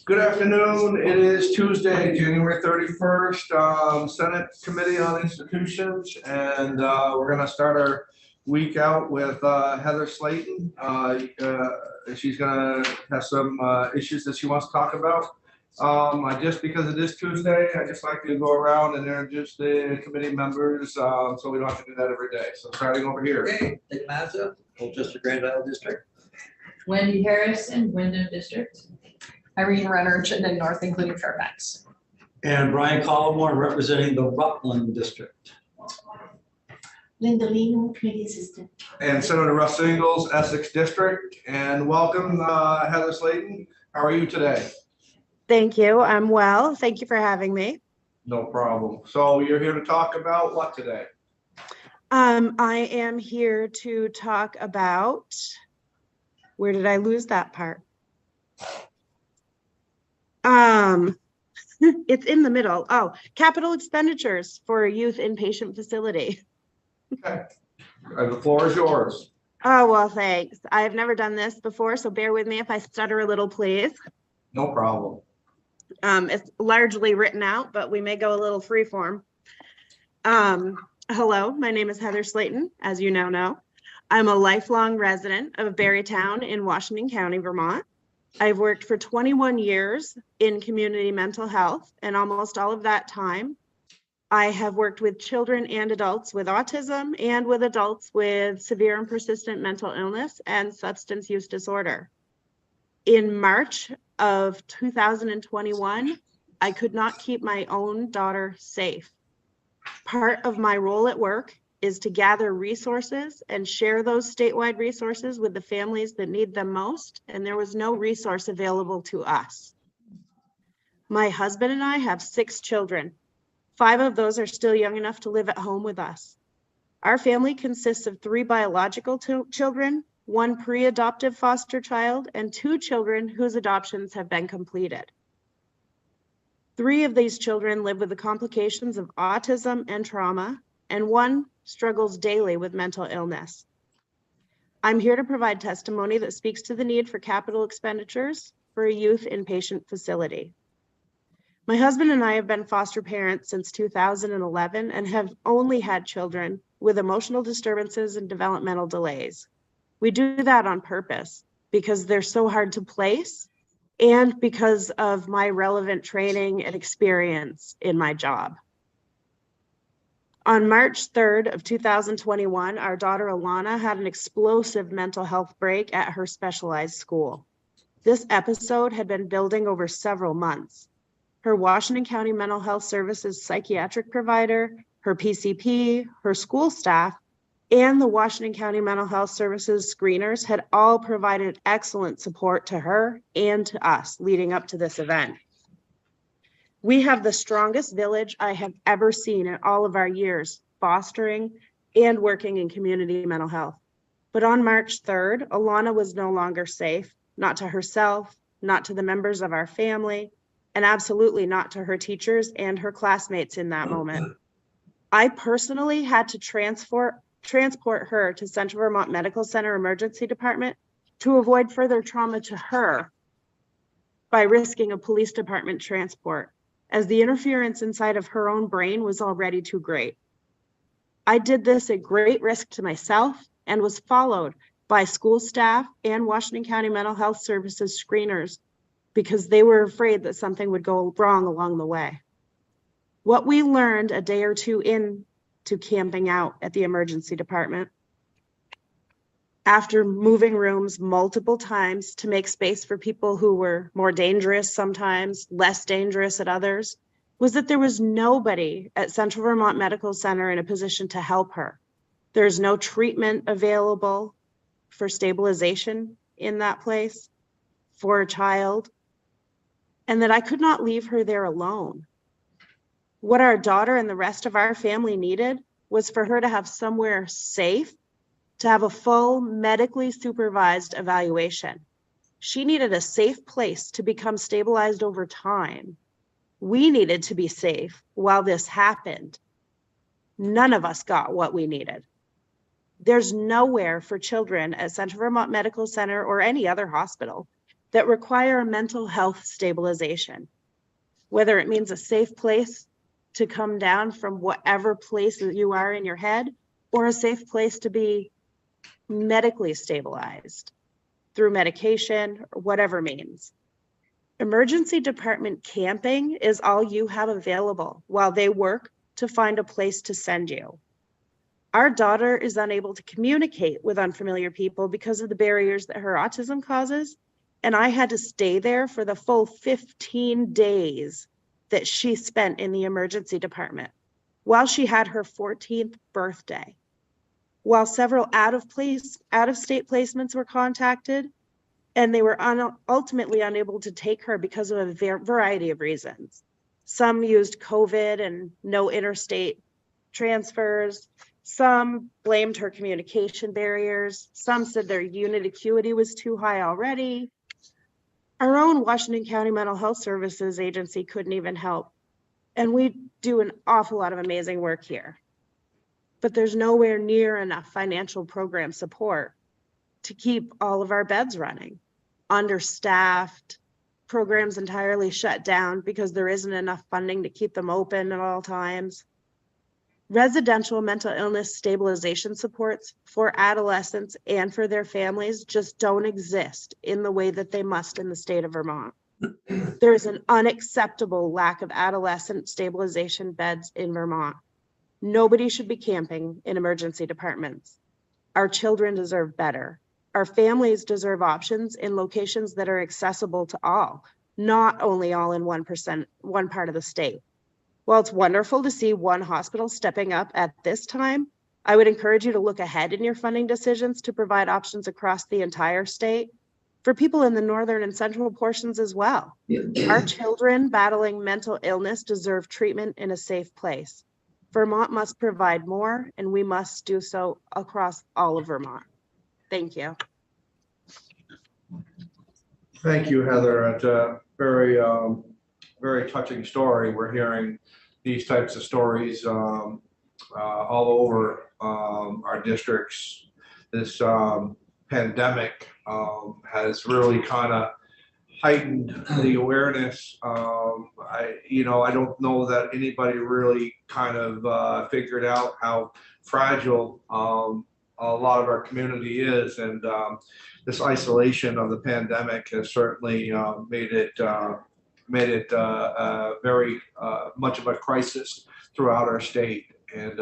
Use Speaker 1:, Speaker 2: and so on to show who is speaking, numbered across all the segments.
Speaker 1: Good afternoon. It is Tuesday, January 31st, Senate Committee on Institutions, and we're going to start our week out with Heather Slayton. She's going to have some issues that she wants to talk about. Just because it is Tuesday, I just like to go around and introduce the committee members, so we don't have to do that every day. So starting over here.
Speaker 2: Okay, Nick Mazza, Colchester Grand Isle District.
Speaker 3: Wendy Harrison, Wyndham District.
Speaker 4: Irene Renner, Chittenden North, including Fairfax.
Speaker 2: And Brian Collmore, representing the Rutland District.
Speaker 5: Linda Lino, Committee Assistant.
Speaker 1: And Senator Russ Ingalls, Essex District. And welcome, Heather Slayton. How are you today?
Speaker 6: Thank you. I'm well. Thank you for having me.
Speaker 1: No problem. So you're here to talk about what today?
Speaker 6: I am here to talk about, where did I lose that part? It's in the middle. Oh, capital expenditures for a youth inpatient facility.
Speaker 1: Okay. The floor is yours.
Speaker 6: Oh, well, thanks. I've never done this before, so bear with me if I stutter a little, please.
Speaker 1: No problem.
Speaker 6: It's largely written out, but we may go a little free form. Hello, my name is Heather Slayton, as you now know. I'm a lifelong resident of Barrytown in Washington County, Vermont. I've worked for 21 years in community mental health, and almost all of that time, I have worked with children and adults with autism and with adults with severe and persistent mental illness and substance use disorder. In March of 2021, I could not keep my own daughter safe. Part of my role at work is to gather resources and share those statewide resources with the families that need them most, and there was no resource available to us. My husband and I have 6 children. 5 of those are still young enough to live at home with us. Our family consists of 3 biological children, 1 pre-adoptive foster child, and 2 children whose adoptions have been completed. 3 of these children live with the complications of autism and trauma, and 1 struggles daily with mental illness. I'm here to provide testimony that speaks to the need for capital expenditures for a youth inpatient facility. My husband and I have been foster parents since 2011 and have only had children with emotional disturbances and developmental delays. We do that on purpose because they're so hard to place and because of my relevant training and experience in my job. On March 3rd of 2021, our daughter Alana had an explosive mental health break at her specialized school. This episode had been building over several months. Her Washington County Mental Health Services psychiatric provider, her PCP, her school staff, and the Washington County Mental Health Services screeners had all provided excellent support to her and to us leading up to this event. We have the strongest village I have ever seen in all of our years fostering and working in community mental health. But on March 3rd, Alana was no longer safe, not to herself, not to the members of our family, and absolutely not to her teachers and her classmates in that moment. I personally had to transport her to Central Vermont Medical Center Emergency Department to avoid further trauma to her by risking a police department transport, as the interference inside of her own brain was already too great. I did this at great risk to myself and was followed by school staff and Washington County Mental Health Services screeners because they were afraid that something would go wrong along the way. What we learned a day or two into camping out at the emergency department, after moving rooms multiple times to make space for people who were more dangerous sometimes, less dangerous at others, was that there was nobody at Central Vermont Medical Center in a position to help her. There's no treatment available for stabilization in that place for a child, and that I could not leave her there alone. What our daughter and the rest of our family needed was for her to have somewhere safe, to have a full medically supervised evaluation. She needed a safe place to become stabilized over time. We needed to be safe while this happened. None of us got what we needed. There's nowhere for children at Central Vermont Medical Center or any other hospital that require mental health stabilization, whether it means a safe place to come down from whatever place that you are in your head, or a safe place to be medically stabilized through medication or whatever means. Emergency department camping is all you have available while they work to find a place to send you. Our daughter is unable to communicate with unfamiliar people because of the barriers that her autism causes, and I had to stay there for the full 15 days that she spent in the emergency department while she had her 14th birthday. While several out-of-state placements were contacted, and they were ultimately unable to take her because of a variety of reasons. Some used COVID and no interstate transfers. Some blamed her communication barriers. Some said their unit acuity was too high already. Our own Washington County Mental Health Services agency couldn't even help. And we do an awful lot of amazing work here. But there's nowhere near enough financial program support to keep all of our beds running. Understaffed, programs entirely shut down because there isn't enough funding to keep them open at all times. Residential mental illness stabilization supports for adolescents and for their families just don't exist in the way that they must in the state of Vermont. There is an unacceptable lack of adolescent stabilization beds in Vermont. Nobody should be camping in emergency departments. Our children deserve better. Our families deserve options in locations that are accessible to all, not only all in one part of the state. While it's wonderful to see one hospital stepping up at this time, I would encourage you to look ahead in your funding decisions to provide options across the entire state for people in the northern and central portions as well. Our children battling mental illness deserve treatment in a safe place. Vermont must provide more, and we must do so across all of Vermont. Thank you.
Speaker 1: Thank you, Heather. It's a very, very touching story. We're hearing these types of stories all over our districts. This pandemic has really kind of heightened the awareness. I don't know that anybody really kind of figured out how fragile a lot of our community is, and this isolation of the pandemic has certainly made it very much of a crisis throughout our state. And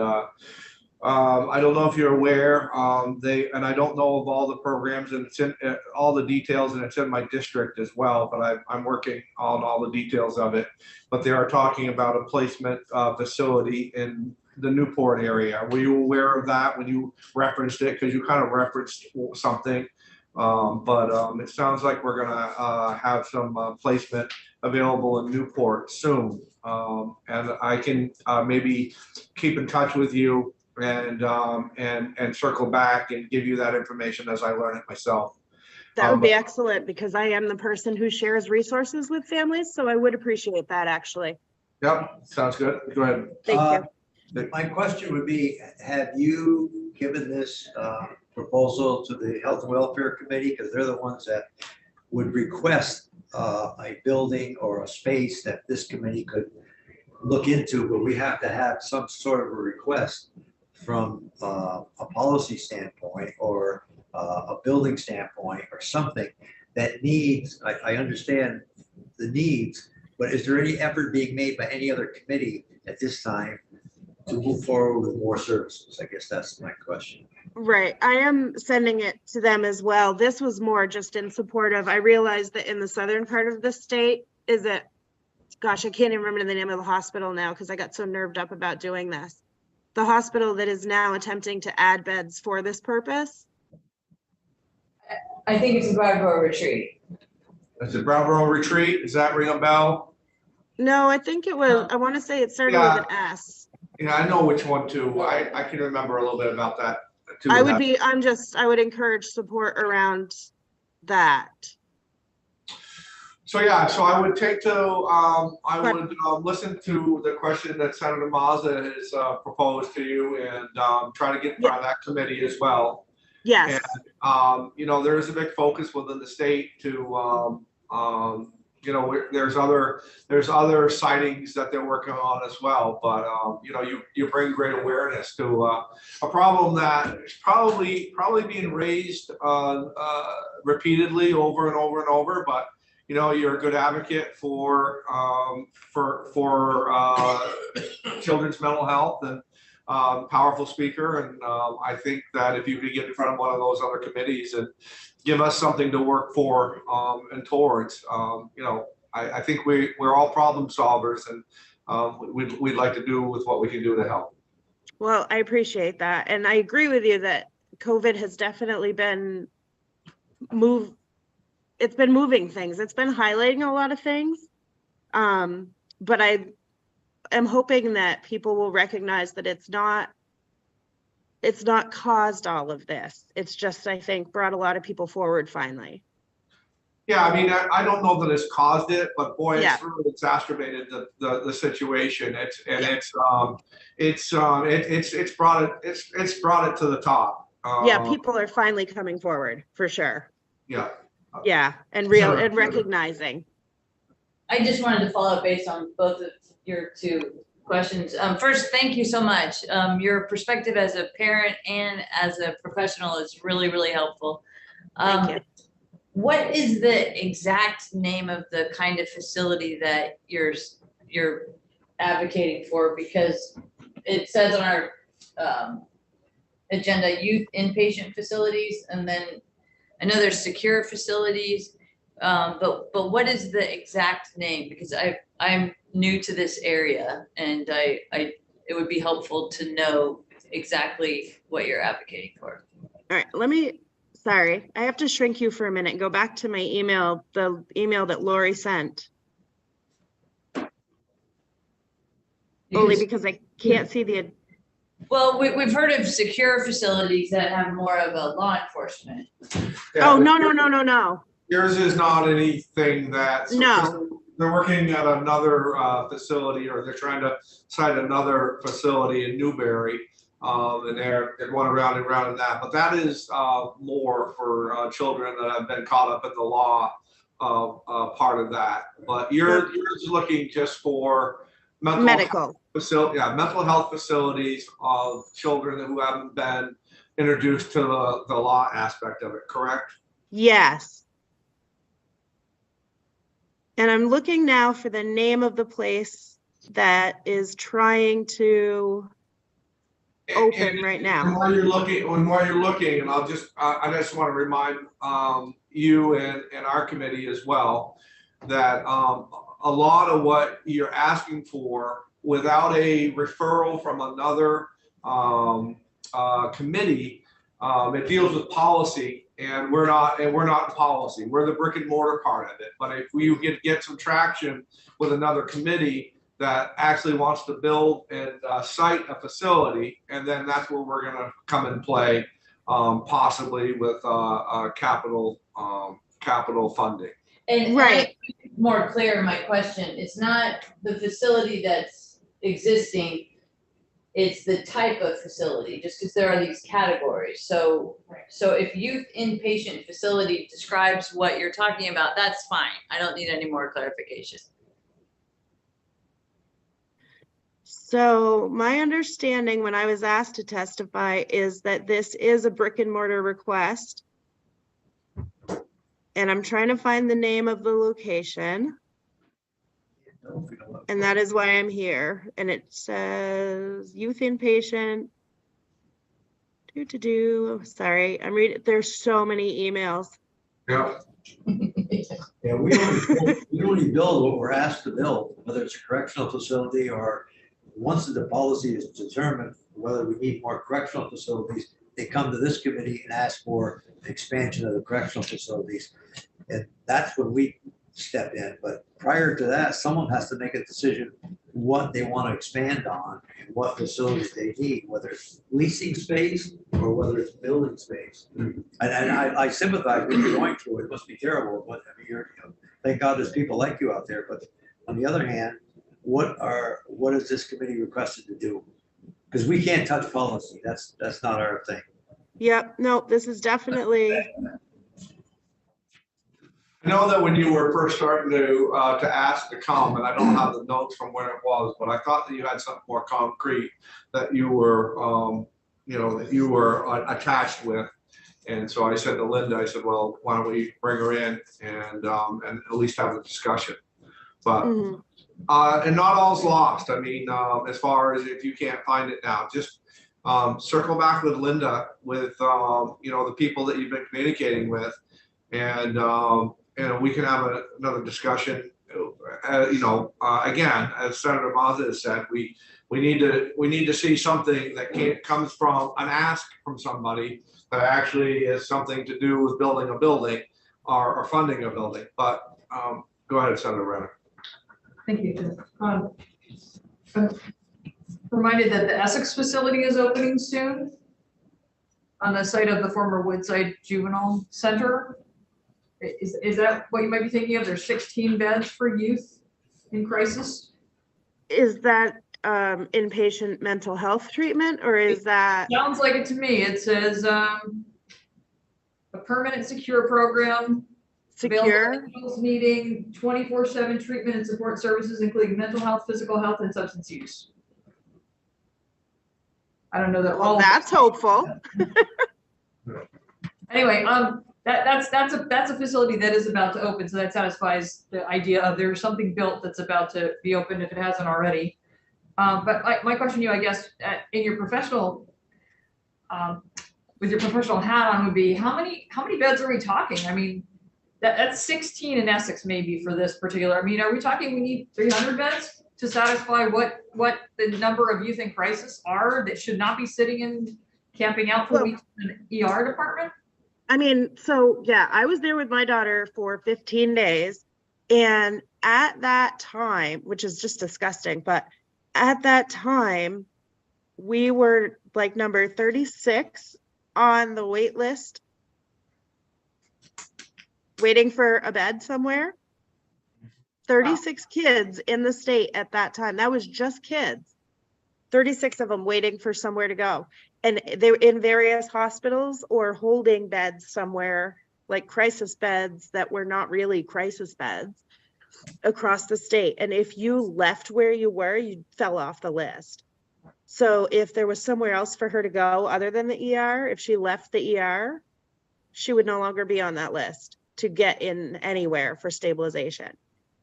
Speaker 1: I don't know if you're aware, and I don't know of all the programs, and it's in all the details, and it's in my district as well, but I'm working on all the details of it. But they are talking about a placement facility in the Newport area. Were you aware of that when you referenced it? Because you kind of referenced something. But it sounds like we're gonna have some placement available in Newport soon. And I can maybe keep in touch with you and circle back and give you that information as I learn it myself.
Speaker 6: That would be excellent, because I am the person who shares resources with families, so I would appreciate that, actually.
Speaker 1: Yep, sounds good. Go ahead.
Speaker 6: Thank you.
Speaker 7: My question would be, have you given this proposal to the Health and Welfare Committee? Because they're the ones that would request a building or a space that this committee could look into, but we have to have some sort of a request from a policy standpoint or a building standpoint or something that needs, I understand the needs, but is there any effort being made by any other committee at this time to move forward with more services? I guess that's my question.
Speaker 6: Right. I am sending it to them as well. This was more just in support of, I realized that in the southern part of the state is it, gosh, I can't even remember the name of the hospital now because I got so nerved up about doing this. The hospital that is now attempting to add beds for this purpose.
Speaker 3: I think it's a Brattleboro Retreat.
Speaker 1: Is it Brattleboro Retreat? Is that ring a bell?
Speaker 6: No, I think it was, I want to say it started with an S.
Speaker 1: Yeah, I know which one too. I can remember a little bit about that too.
Speaker 6: I would encourage support around that.
Speaker 1: So yeah, so I would take to, I would listen to the question that Senator Mazza has proposed to you and try to get in front of that committee as well.
Speaker 6: Yes.
Speaker 1: You know, there is a big focus within the state to, you know, there's other sightings that they're working on as well. But, you know, you bring great awareness to a problem that is probably being raised repeatedly over and over and over. But, you know, you're a good advocate for children's mental health and powerful speaker. And I think that if you could get in front of one of those other committees and give us something to work for and towards, you know, I think we're all problem solvers, and we'd like to do with what we can do to help.
Speaker 6: Well, I appreciate that. And I agree with you that COVID has definitely been it's been moving things. It's been highlighting a lot of things. But I am hoping that people will recognize that it's not caused all of this. It's just, I think, brought a lot of people forward finally.
Speaker 1: Yeah, I mean, I don't know that it's caused it, but boy,
Speaker 6: Yeah.
Speaker 1: it's really exacerbated the situation. It's brought it to the top.
Speaker 6: Yeah, people are finally coming forward for sure.
Speaker 1: Yeah.
Speaker 6: Yeah, and recognizing.
Speaker 3: I just wanted to follow up based on both of your two questions. First, thank you so much. Your perspective as a parent and as a professional is really, really helpful.
Speaker 6: Thank you.
Speaker 3: What is the exact name of the kind of facility that you're advocating for? Because it says on our agenda, youth inpatient facilities, and then I know there's secure facilities, but what is the exact name? Because I'm new to this area, and it would be helpful to know exactly what you're advocating for.
Speaker 6: All right, sorry, I have to shrink you for a minute and go back to my email, the email that Lori sent. Only because I can't see the.
Speaker 3: Well, we've heard of secure facilities that have more of a law enforcement.
Speaker 1: Yeah,
Speaker 6: Oh, no.
Speaker 1: Yours is not anything that.
Speaker 6: No.
Speaker 1: They're working at another facility, or they're trying to cite another facility in Newberry. And they're going around and around in that, but that is more for children that have been caught up in the law part of that. But you're looking just for
Speaker 6: Medical.
Speaker 1: mental health facilities of children who haven't been introduced to the law aspect of it, correct?
Speaker 6: Yes. And I'm looking now for the name of the place that is trying to open right now.
Speaker 1: And while you're looking, and I just want to remind you and our committee as well that a lot of what you're asking for, without a referral from another committee, it deals with policy, and we're not policy. We're the brick and mortar part of it. But if we get some traction with another committee that actually wants to build and site a facility, and then that's where we're going to come and play, possibly with capital funding.
Speaker 3: And
Speaker 6: Right.
Speaker 3: More clear, my question, it's not the facility that's existing, it's the type of facility, just because there are these categories. So if youth inpatient facility describes what you're talking about, that's fine. I don't need any more clarification.
Speaker 6: So my understanding when I was asked to testify is that this is a brick and mortar request. And I'm trying to find the name of the location. And that is why I'm here. And it says youth inpatient. Sorry, I'm reading. There's so many emails.
Speaker 1: Yeah.
Speaker 7: Yeah, we only build what we're asked to build, whether it's a correctional facility or once the policy is determined whether we need more correctional facilities, they come to this committee and ask for expansion of the correctional facilities. And that's when we step in. But prior to that, someone has to make a decision what they want to expand on and what facilities they need, whether it's leasing space or whether it's building space. And I sympathize with you going through it. It must be terrible. But I mean, thank God there's people like you out there. But on the other hand, what is this committee requested to do? Because we can't touch policy. That's not our thing.
Speaker 6: Yep, no, this is definitely,
Speaker 1: I know that when you were first starting to ask to come, and I don't have the notes from where it was, but I thought that you had something more concrete that you were, that you were attached with. And so I said to Linda, I said, well, why don't we bring her in and at least have a discussion? But,
Speaker 6: mhm,
Speaker 1: and not all's lost. I mean, as far as if you can't find it now, just circle back with Linda, with, the people that you've been communicating with. And, we can have another discussion. Again, as Senator Mazza has said, we need to see something that comes from an ask from somebody that actually is something to do with building a building or funding a building. But go ahead, Senator Renner.
Speaker 4: Thank you. I'm reminded that the Essex facility is opening soon on the site of the former Woodside Juvenile Center. Is that what you might be thinking of? There's 16 beds for youth in crisis.
Speaker 6: is that inpatient mental health treatment, or is that,
Speaker 4: Sounds like it to me. It says a permanent secure program. Available
Speaker 6: secure?
Speaker 4: individuals needing 24/7 treatment and support services, including mental health, physical health, and substance use. I don't know that all.
Speaker 6: Well, that's hopeful.
Speaker 4: Anyway, that's a facility that is about to open, so that satisfies the idea of there's something built that's about to be opened if it hasn't already. But my question to you, I guess, in your professional, with your professional hat on, would be how many beds are we talking? I mean, that's 16 in Essex maybe for this particular. I mean, are we talking we need 300 beds to satisfy what the number of youth in crisis are that should not be sitting in camping out for weeks in an ER department?
Speaker 6: I mean, so yeah, I was there with my daughter for 15 days. And at that time, which is just disgusting, but at that time, we were like number 36 on the wait list, waiting for a bed somewhere. 36 kids in the state at that time. That was just kids. 36 of them waiting for somewhere to go. And they were in various hospitals or holding beds somewhere, like crisis beds that were not really crisis beds across the state. And if you left where you were, you fell off the list. So if there was somewhere else for her to go other than the ER, if she left the ER, she would no longer be on that list to get in anywhere for stabilization.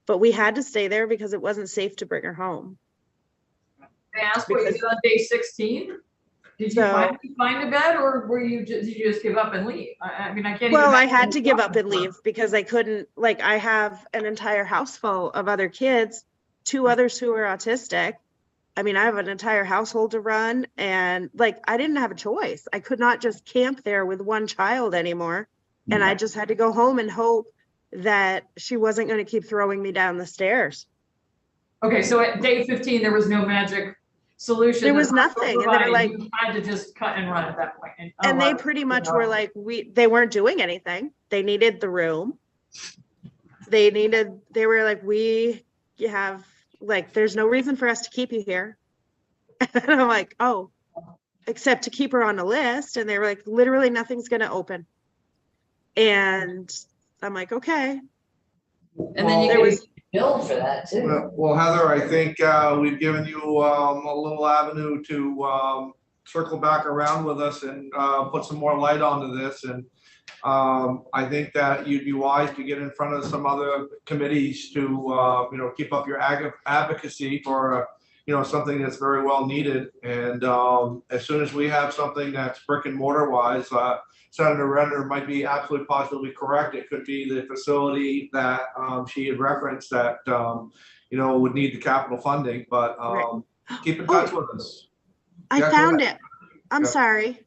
Speaker 6: But we had to stay there because it wasn't safe to bring her home.
Speaker 4: May I ask what you did on day 16? Did you find a bed, or did you just give up and leave? I mean, I can't.
Speaker 6: Well, I had to give up and leave because I couldn't, like, I have an entire house full of other kids, 2 others who are autistic. I mean, I have an entire household to run, and like, I didn't have a choice. I could not just camp there with one child anymore. And I just had to go home and hope that she wasn't going to keep throwing me down the stairs.
Speaker 4: Okay, so at day 15, there was no magic solution.
Speaker 6: There was nothing. And they're like,
Speaker 4: you had to just cut and run at that point.
Speaker 6: And they pretty much were like, they weren't doing anything. They needed the room. They were like, you have, like, there's no reason for us to keep you here. And I'm like, oh, except to keep her on the list. And they were like, literally nothing's going to open. And I'm like, okay.
Speaker 3: And then you
Speaker 6: There
Speaker 3: could
Speaker 6: was-
Speaker 3: build for that too.
Speaker 1: Well, Heather, I think we've given you a little avenue to circle back around with us and put some more light onto this. And I think that you'd be wise to get in front of some other committees to keep up your advocacy for something that's very well needed. And as soon as we have something that's brick and mortar wise, Senator Renner might be absolutely positively correct. It could be the facility that she had referenced that would need the capital funding, but keep in touch with us.
Speaker 6: I
Speaker 1: Yeah, go
Speaker 6: found
Speaker 1: ahead.
Speaker 6: it. I'm
Speaker 1: Yeah.
Speaker 6: sorry.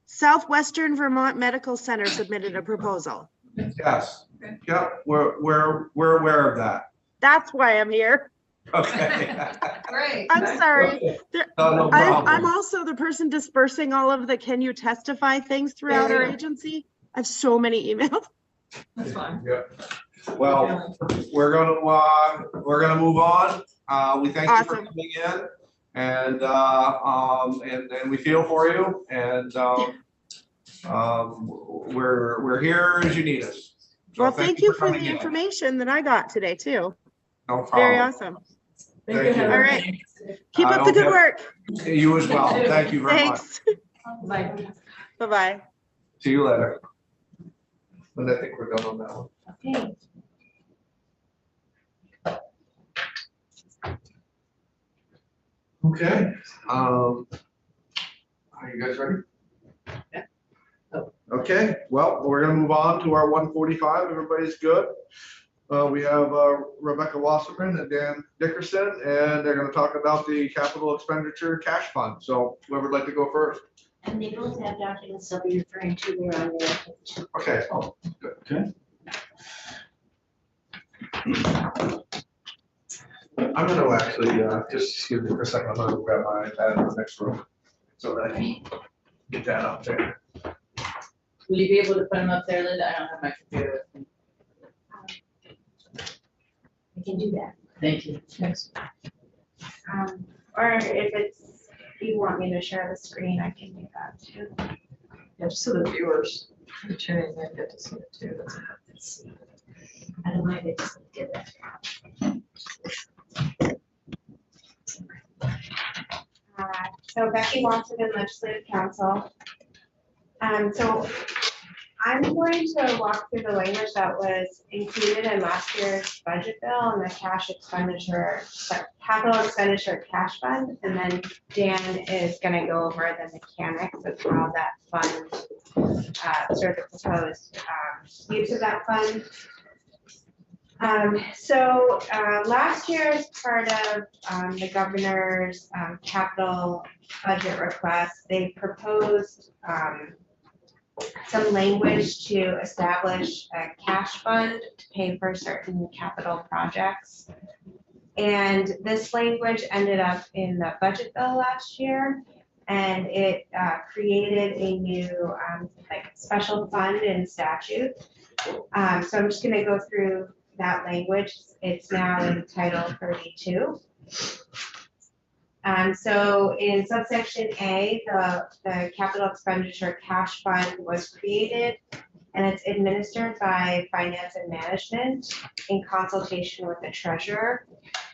Speaker 6: Southwestern Vermont Medical Center submitted a proposal.
Speaker 1: Yes. Yeah, we're aware of that.
Speaker 6: That's why I'm here.
Speaker 1: Okay.
Speaker 4: Great.
Speaker 6: I'm sorry.
Speaker 1: No
Speaker 6: I'm
Speaker 1: problem.
Speaker 6: also the person dispersing all of the can you testify things throughout our
Speaker 4: Yeah.
Speaker 6: agency. I have so many emails.
Speaker 4: That's fine.
Speaker 1: Yeah. Well, we're gonna move on. We thank you for
Speaker 6: Awesome.
Speaker 1: coming in, and we feel for you. And We're here as you need us. So
Speaker 6: Well, thank you for
Speaker 1: coming
Speaker 6: the
Speaker 1: in.
Speaker 6: information that I got today too.
Speaker 1: No
Speaker 6: Very
Speaker 1: problem.
Speaker 6: awesome.
Speaker 1: Thank you.
Speaker 6: All right. Keep
Speaker 1: I
Speaker 6: up the good
Speaker 1: hope
Speaker 6: work.
Speaker 1: You as well. Thank you very much.
Speaker 6: Thanks.
Speaker 4: Bye.
Speaker 6: Bye-bye.
Speaker 1: See you later. But I think we're done on that one.
Speaker 5: Okay.
Speaker 1: Okay, are you guys ready?
Speaker 3: Yeah.
Speaker 1: Okay, well, we're gonna move on to our 145. Everybody's good. We have Rebecca Wasserman and Dan Dickerson, and they're gonna talk about the capital expenditure cash fund. So whoever would like to go first?
Speaker 5: And they both have documents they'll be referring to there on there.
Speaker 1: Okay. Oh, good.
Speaker 2: Okay.
Speaker 1: I'm gonna actually, just excuse me for a second, I'm gonna grab my iPad in the next room so that I can get that up there.
Speaker 3: Will you be able to put them up there, Linda? I don't have my computer with me.
Speaker 5: I can do that.
Speaker 3: Thank you.
Speaker 4: Thanks.
Speaker 8: Or if it's, you want me to share the screen, I can do that too.
Speaker 4: Yeah, just so the viewers, the tuning in get to see it too.
Speaker 5: Let's see. I don't mind it, just did that.
Speaker 8: So Becky Wasserman, Legislative Council. So I'm going to walk through the language that was included in last year's budget bill and the capital expenditure cash fund. And then Dan is gonna go over the mechanics of how that fund, sort of proposed use of that fund. So last year, as part of the governor's capital budget request, they proposed some language to establish a cash fund to pay for certain capital projects. And this language ended up in the budget bill last year, and it created a new special fund in statute. So I'm just gonna go through that language. It's now in Title 32. So in subsection A, the capital expenditure cash fund was created, and it's administered by Finance and Management in consultation with the treasurer.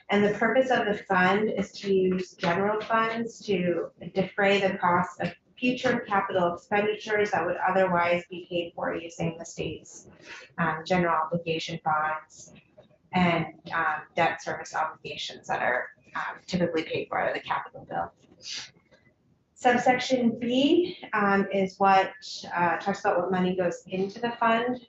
Speaker 8: And the purpose of the fund is to use general funds to defray the costs of future capital expenditures that would otherwise be paid for using the state's general obligation bonds and debt service obligations that are typically paid for out of the capital bill. Subsection B is what talks about what money goes into the fund.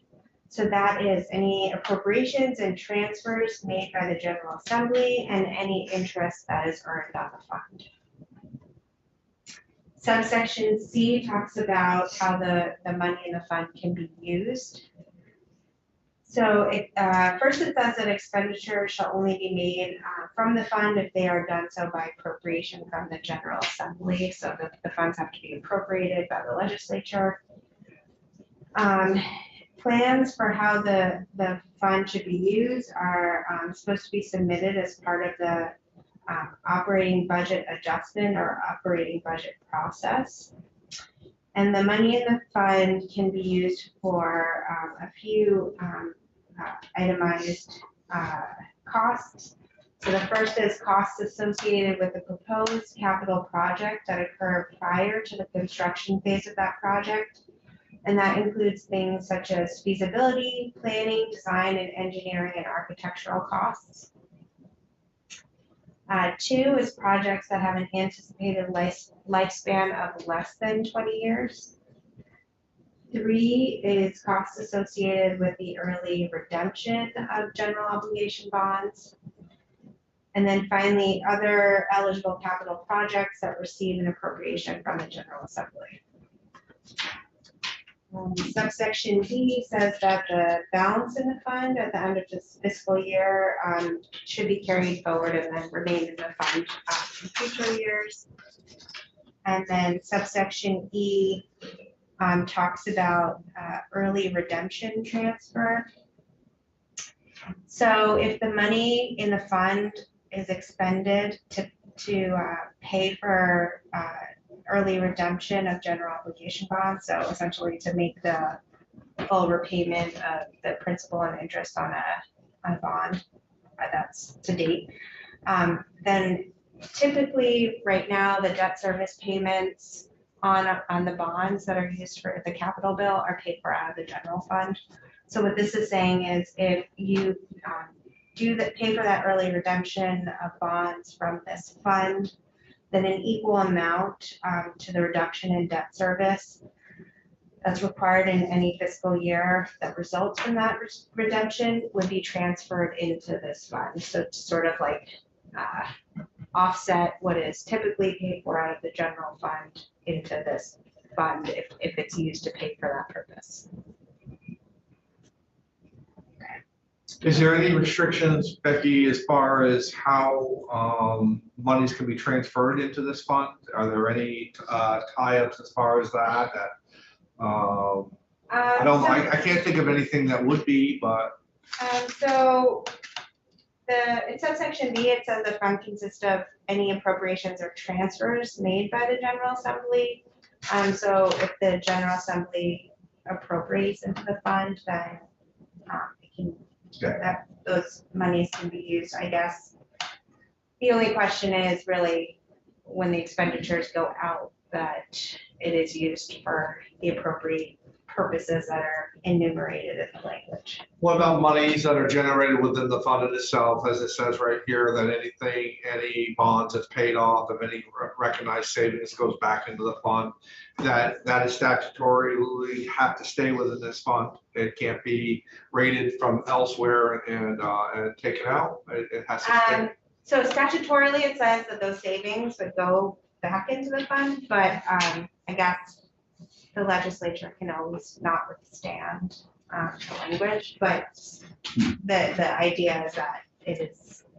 Speaker 8: So that is any appropriations and transfers made by the General Assembly and any interest that is earned on the fund. Subsection C talks about how the money in the fund can be used. So first it says that expenditures shall only be made from the fund if they are done so by appropriation from the General Assembly. So the funds have to be appropriated by the legislature. Plans for how the fund should be used are supposed to be submitted as part of the operating budget adjustment or operating budget process. And the money in the fund can be used for a few itemized costs. So the first is costs associated with the proposed capital project that occur prior to the construction phase of that project. And that includes things such as feasibility, planning, design, and engineering and architectural costs. 2 is projects that have an anticipated lifespan of less than 20 years. 3 is costs associated with the early redemption of general obligation bonds. And then finally, other eligible capital projects that receive an appropriation from the General Assembly. Subsection D says that the balance in the fund at the end of this fiscal year should be carried forward and then remain in the fund in future years. And then subsection E talks about early redemption transfer. So if the money in the fund is expended to pay for early redemption of general obligation bonds, so essentially to make the full repayment of the principal and interest on a bond that's to date. Then typically, right now, the debt service payments on the bonds that are used for the capital bill are paid for out of the general fund. So what this is saying is if you pay for that early redemption of bonds from this fund, then an equal amount to the reduction in debt service that's required in any fiscal year that results from that redemption would be transferred into this fund. So to sort of like offset what is typically paid for out of the general fund into this fund if it's used to pay for that purpose.
Speaker 1: Is there any restrictions, Becky, as far as how monies can be transferred into this fund? Are there any tie-ups as far as that? I don't know. I can't think of anything that would be, but.
Speaker 8: So in subsection B, it says the fund consists of any appropriations or transfers made by the General Assembly. So if the General Assembly appropriates into the fund, then it can, that those monies can be used, I guess. The only question is really when the expenditures go out that it is used for the appropriate purposes that are enumerated in the language.
Speaker 1: What about monies that are generated within the fund itself, as it says right here, that any bonds that's paid off of any recognized savings goes back into the fund, that is statutorily have to stay within this fund. It can't be rated from elsewhere and taken out. It has to stay.
Speaker 8: So statutorily, it says that those savings would go back into the fund, but I guess the legislature can always not withstand the language, but the idea is that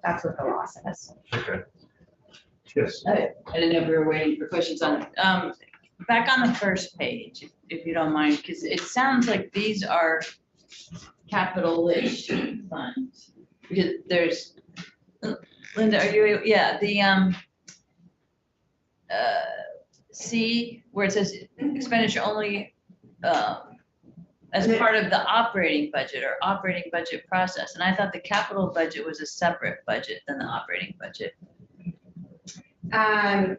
Speaker 8: that's what the law says.
Speaker 1: Okay. Yes.
Speaker 3: I didn't know if we were waiting for questions on it. Back on the first page, if you don't mind, because it sounds like these are capital-ish funds. Because there's, Linda, are you, yeah, the C, where it says expenditure only as part of the operating budget or operating budget process. And I thought the capital budget was a separate budget than the operating budget. Or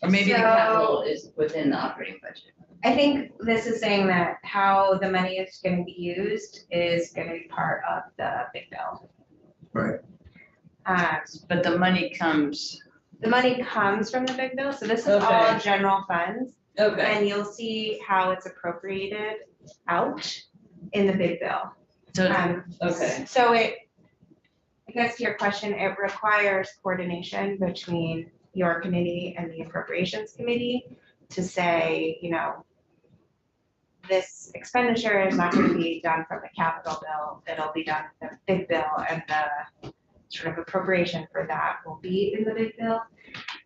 Speaker 3: maybe the capital is within the operating budget.
Speaker 8: I think this is saying that how the money is going to be used is going to be part of the big bill.
Speaker 1: Right.
Speaker 3: But the money comes.
Speaker 8: The money comes from the big bill, so this is all general funds.
Speaker 3: Okay.
Speaker 8: And you'll see how it's appropriated out in the big bill.
Speaker 3: So, okay.
Speaker 8: So I guess to your question, it requires coordination between your committee and the appropriations committee to say, you know, this expenditure is not going to be done from the capital bill, it'll be done in the big bill, and the sort of appropriation for that will be in the big bill.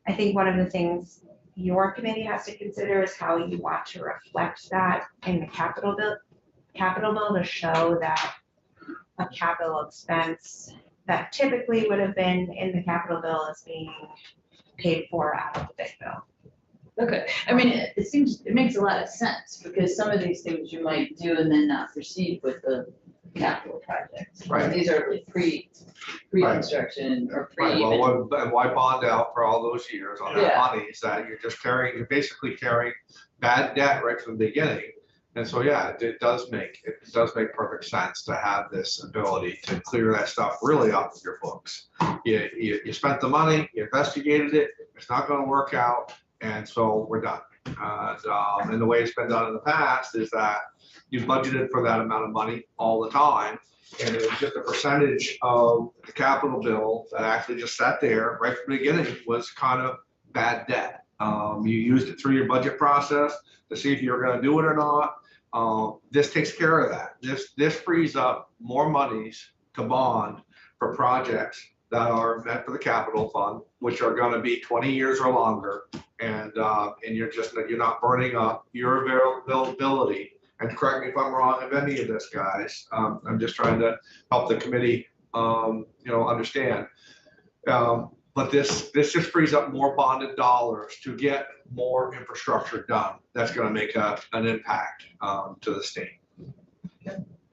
Speaker 8: I think one of the things your committee has to consider is how you want to reflect that in the capital bill to show that a capital expense that typically would have been in the capital bill is being paid for out of the big bill.
Speaker 3: Okay, I mean, it makes a lot of sense because some of these things you might do and then not proceed with the capital projects.
Speaker 1: Right.
Speaker 3: These are like pre-construction or
Speaker 1: Right,
Speaker 3: pre.
Speaker 1: well, why bond out for all those years on that
Speaker 3: Yeah.
Speaker 1: money is that you're basically carrying bad debt right from the beginning. And so, yeah, it does make perfect sense to have this ability to clear that stuff really off of your books. You spent the money, you investigated it, it's not gonna work out, and so we're done. And the way it's been done in the past is that you budgeted for that amount of money all the time, and it was just a percentage of the capital bill that actually just sat there right from the beginning was kind of bad debt. You used it through your budget process to see if you were gonna do it or not. This takes care of that. This frees up more monies to bond for projects that are meant for the capital fund, which are gonna be 20 years or longer. And you're not burning up your availability. And correct me if I'm wrong of any of this, guys. I'm just trying to help the committee, understand. But this just frees up more bonded dollars to get more infrastructure done. That's gonna make an impact to the state.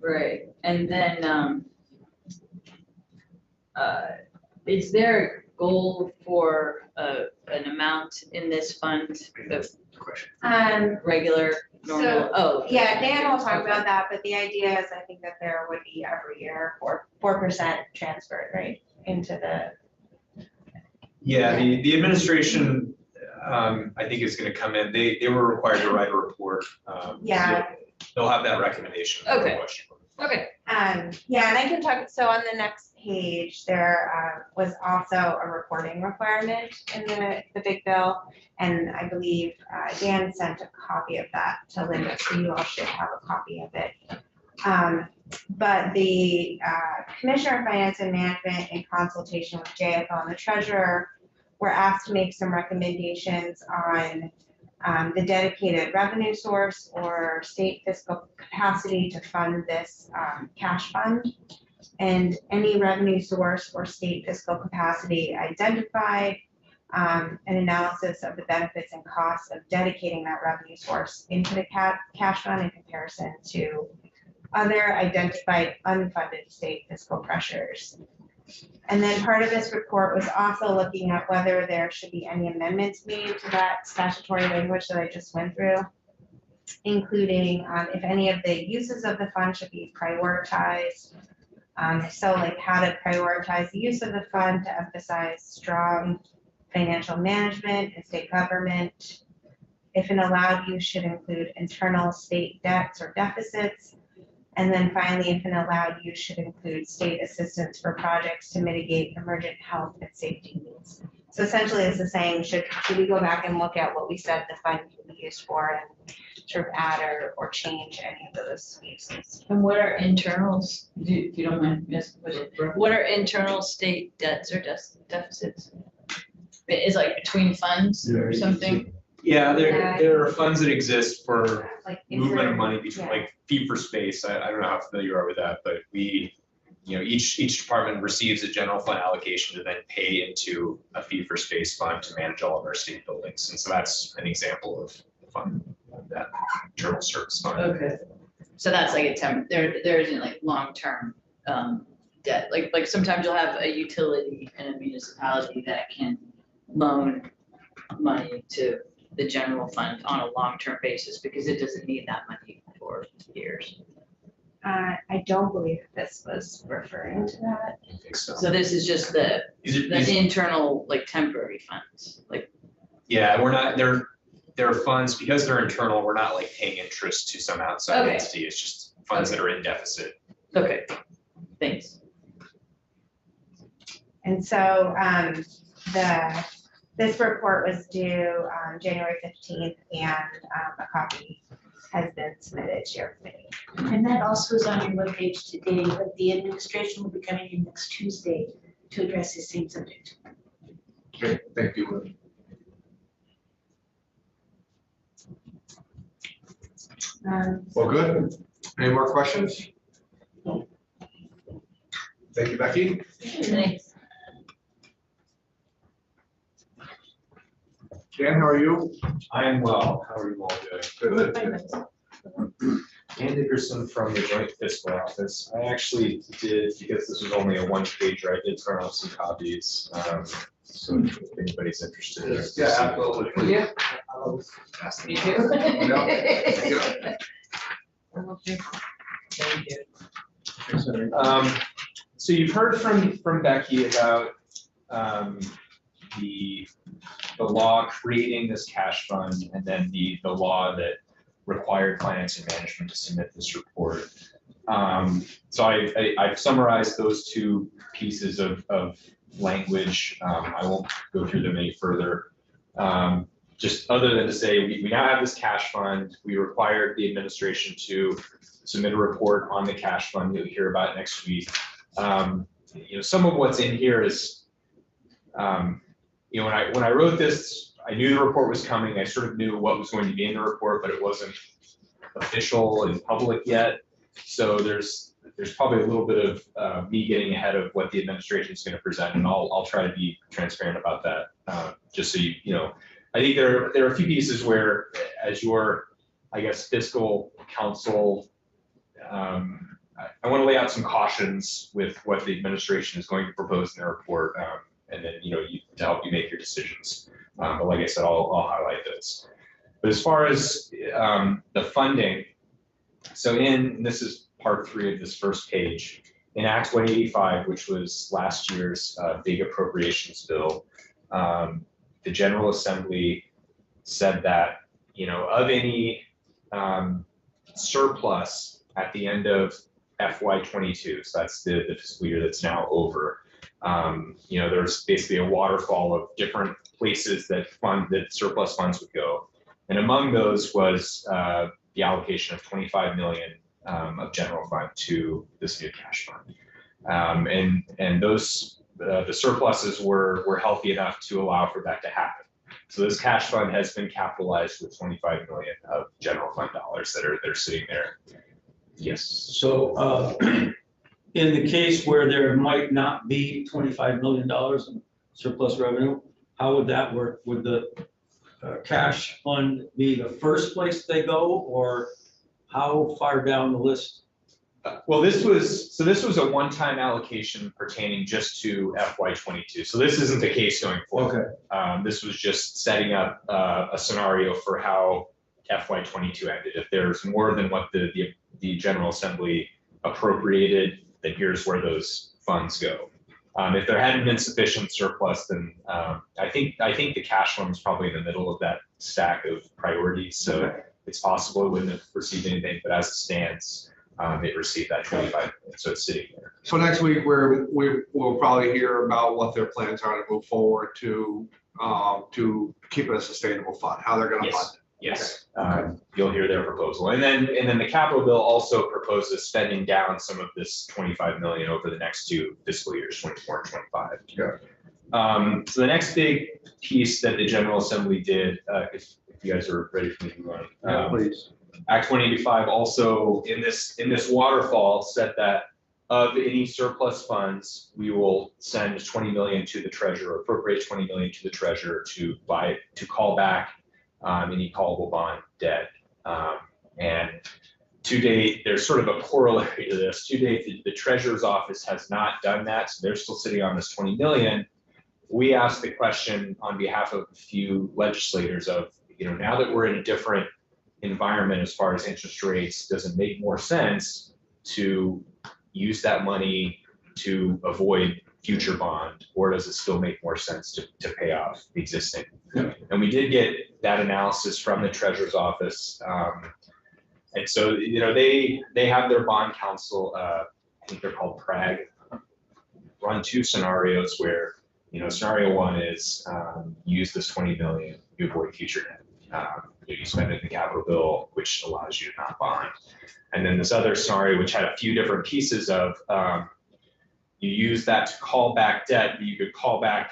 Speaker 3: Right, and then, is there a goal for, an amount in this fund, the regular, normal, oh.
Speaker 8: Yeah, Dan will talk about that, but the idea is I think that there would be every year 4% transferred, right, into the.
Speaker 9: Yeah, the administration, I think is gonna come in, they were required to write a report.
Speaker 8: Yeah.
Speaker 9: They'll have that recommendation.
Speaker 3: Okay.
Speaker 4: Okay,
Speaker 8: Yeah, and I can talk, so on the next page, there was also a reporting requirement in the big bill. And I believe Dan sent a copy of that to Linda, so you all should have a copy of it. But the Commissioner of Finance and Management, in consultation with JFL and the treasurer, were asked to make some recommendations on the dedicated revenue source or state fiscal capacity to fund this cash fund. And any revenue source or state fiscal capacity identified, an analysis of the benefits and costs of dedicating that revenue source into the cash fund in comparison to other identified unfunded state fiscal pressures. And then part of this report was also looking at whether there should be any amendments made to that statutory language that I just went through, including if any of the uses of the fund should be prioritized. So like how to prioritize the use of the fund to emphasize strong financial management and state government. If an allowed use should include internal state debts or deficits. And then finally, if an allowed use should include state assistance for projects to mitigate emergent health and safety needs. So essentially, this is saying, should we go back and look at what we said the fund can be used for and sort of add or change any of those uses?
Speaker 3: And what are internals, if you don't mind, what are internal state debts or deficits? Is like between funds or something?
Speaker 9: Yeah, there are funds that exist for
Speaker 8: Like
Speaker 9: movement of money between,
Speaker 8: yeah.
Speaker 9: like fee for space. I don't know how familiar you are with that, but each department receives a general fund allocation to then pay into a fee for space fund to manage all of our state buildings. And so that's an example of the fund, that internal service fund.
Speaker 3: Okay. So that's like there isn't like long-term debt, like sometimes you'll have a utility in a municipality that can loan money to the general fund on a long-term basis because it doesn't need that money for years.
Speaker 8: I don't believe this was referring to that.
Speaker 9: I think so.
Speaker 3: So this is just the internal, like temporary funds, like.
Speaker 9: Yeah, we're not, they're funds, because they're internal, we're not like paying interest to some outside
Speaker 3: Okay.
Speaker 9: entity. It's just funds that are in deficit.
Speaker 3: Okay, thanks.
Speaker 8: And so this report was due January 15th, and a copy has been submitted to your committee.
Speaker 5: And that also is on your webpage today, but the administration will be coming in next Tuesday to address the same subject.
Speaker 1: Okay, thank you. Well, good. Any more questions? Thank you, Becky.
Speaker 3: Thanks.
Speaker 1: Dan, how are you?
Speaker 10: I am well. How are you all doing?
Speaker 1: Good.
Speaker 10: Dan Dickerson from the Joint Fiscal Office. I actually did, because this was only a one-pager, I did turn off some copies. So if anybody's interested.
Speaker 1: Yeah, absolutely.
Speaker 3: Yeah. Me too.
Speaker 10: Thank you. So you've heard from Becky about the law creating this cash fund, and then the law that required finance and management to submit this report. So I've summarized those two pieces of language. I won't go through them any further. Just other than to say, we now have this cash fund. We required the administration to submit a report on the cash fund. You'll hear about it next week. Some of what's in here is, when I wrote this, I knew the report was coming. I sort of knew what was going to be in the report, but it wasn't official and public yet. So there's there's probably a little bit of me getting ahead of what the administration is going to present, and I'll try to be transparent about that. Just so you know, I think there are a few pieces where, as your, I guess, fiscal counsel, I want to lay out some cautions with what the administration is going to propose in their report, and then to help you make your decisions. But like I said, I'll highlight those. But as far as the funding, so and this is part 3 of this first page, in Act 185, which was last year's big appropriations bill, the General Assembly said that, of any surplus at the end of FY22, so that's the fiscal year that's now over, there's basically a waterfall of different places that surplus funds would go. And among those was the allocation of 25 million of general fund to this new cash fund. And those, the surpluses were healthy enough to allow for that to happen. So this cash fund has been capitalized with 25 million of general fund dollars that are sitting there. Yes.
Speaker 2: So in the case where there might not be $25 million in surplus revenue, how would that work? Would the cash fund be the first place they go, or how far down the list?
Speaker 10: Well, this was a one-time allocation pertaining just to FY22. So this isn't the case going forward. Okay. This was just setting up a scenario for how FY22 ended. If there's more than what the General Assembly appropriated, then here's where those funds go. If there hadn't been sufficient surplus, then I think the cash fund was probably in the middle of that stack of priorities. So okay. It's possible it wouldn't have received anything, but as it stands, it received that 25 million, so it's sitting there.
Speaker 1: So next week we'll probably hear about what their plans are to move forward to keep it a sustainable fund, how they're going to fund it.
Speaker 10: Yes, okay. You'll hear their proposal, and then the capital bill also proposes spending down some of this 25 million over the next 2 fiscal years, 24 and 25. Yeah. So the next big piece that the General Assembly did, if you guys are ready for me to run,
Speaker 1: yeah, please.
Speaker 10: Act 185 also in this waterfall said that of any surplus funds, we will send 20 million to the treasurer, appropriate 20 million to the treasurer to call back any callable bond debt. And to date, there's sort of a corollary to this. To date, the treasurer's office has not done that, so they're still sitting on this 20 million. We asked the question on behalf of a few legislators of, now that we're in a different environment as far as interest rates, does it make more sense to use that money to avoid future bond, or does it still make more sense to pay off the existing? Yeah. And we did get that analysis from the treasurer's office. And so, they have their bond counsel, I think they're called PRAG, run 2 scenarios where, scenario 1 is use this 20 million, you avoid future debt. You spend it in the capital bill, which allows you to not bond. And then this other scenario, which had a few different pieces of, you use that to call back debt, but you could call back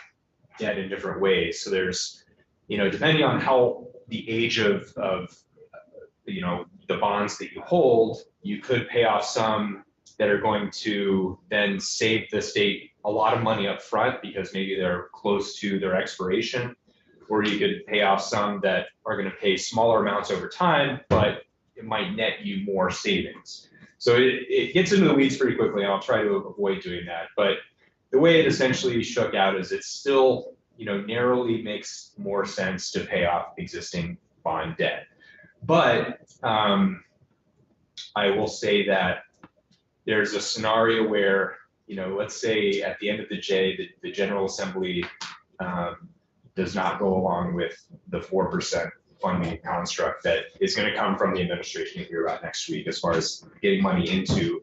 Speaker 10: debt in different ways. So there's, depending on how the age of the bonds that you hold, you could pay off some that are going to then save the state a lot of money up front because maybe they're close to their expiration, or you could pay off some that are going to pay smaller amounts over time, but it might net you more savings. So it gets into the weeds pretty quickly, and I'll try to avoid doing that. But the way it essentially shook out is it still, narrowly makes more sense to pay off existing bond debt. But I will say that there's a scenario where, let's say at the end of the day, the General Assembly does not go along with the 4% funding construct that is going to come from the administration you hear about next week as far as getting money into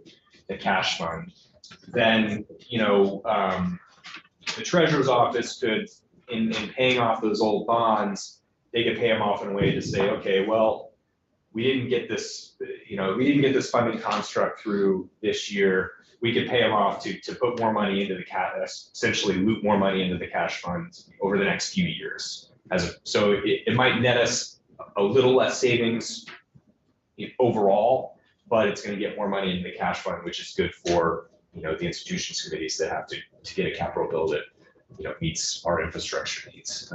Speaker 10: the cash fund. Then, the treasurer's office could, in paying off those old bonds, they could pay them off in a way to say, okay, well, we didn't get this funding construct through this year. We could pay them off to put more money into the cash, essentially loop more money into the cash funds over the next few years. So it might net us a little less savings overall, but it's gonna get more money into the cash fund, which is good for, you know, the institutions committees that have to get a capital bill that, you know, meets our infrastructure needs.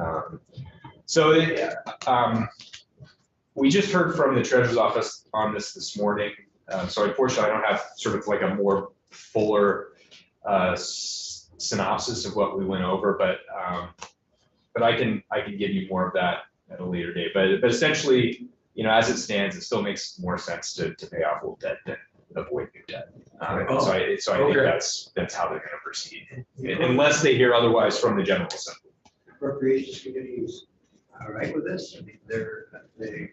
Speaker 10: We just heard from the treasurer's office on this morning. So unfortunately, I don't have sort of like a more fuller synopsis of what we went over, but I can give you more of that at a later date. But essentially, you know, as it stands, it still makes more sense to pay off old debt than avoid new debt. So I think that's how they're going to proceed, unless they hear otherwise from the General Assembly.
Speaker 7: Appropriations committee is all right with this? I mean, they.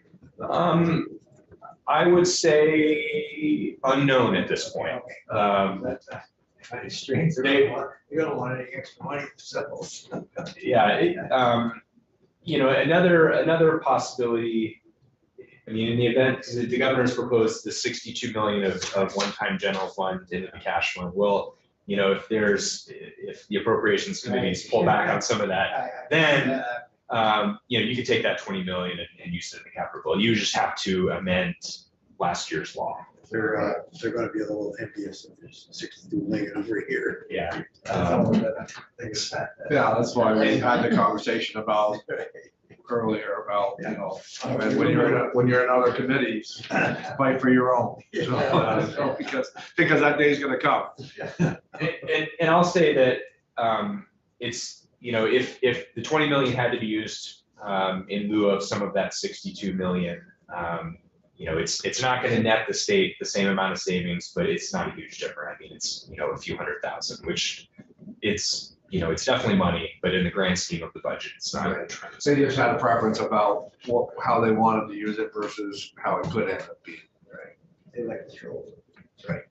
Speaker 10: I would say unknown at this point.
Speaker 7: That's kind of strange. You don't want any extra money themselves.
Speaker 10: Yeah, you know, another possibility. I mean, in the event, because the governor's proposed the 62 million of one-time general fund into the cash fund. Well, you know, if the appropriations committees pull back on some of that, then you know, you could take that 20 million and use it in the capital bill. You just have to amend last year's law.
Speaker 7: They're going to be a little envious of this 62 million over here.
Speaker 10: Yeah.
Speaker 1: Yeah, that's why we had the conversation about earlier about, you know, when you're in other committees, fight for your own. So, because that day's gonna come.
Speaker 10: And I'll say that it's, you know, if the 20 million had to be used in lieu of some of that 62 million, you know, it's not going to net the state the same amount of savings, but it's not a huge difference. I mean, it's, you know, a few $100,000, which it's, you know, it's definitely money, but in the grand scheme of the budget, it's not a tremendous.
Speaker 1: They just had a preference about how they wanted to use it versus how it could end up being.
Speaker 7: Right. They like to throw.
Speaker 10: Right.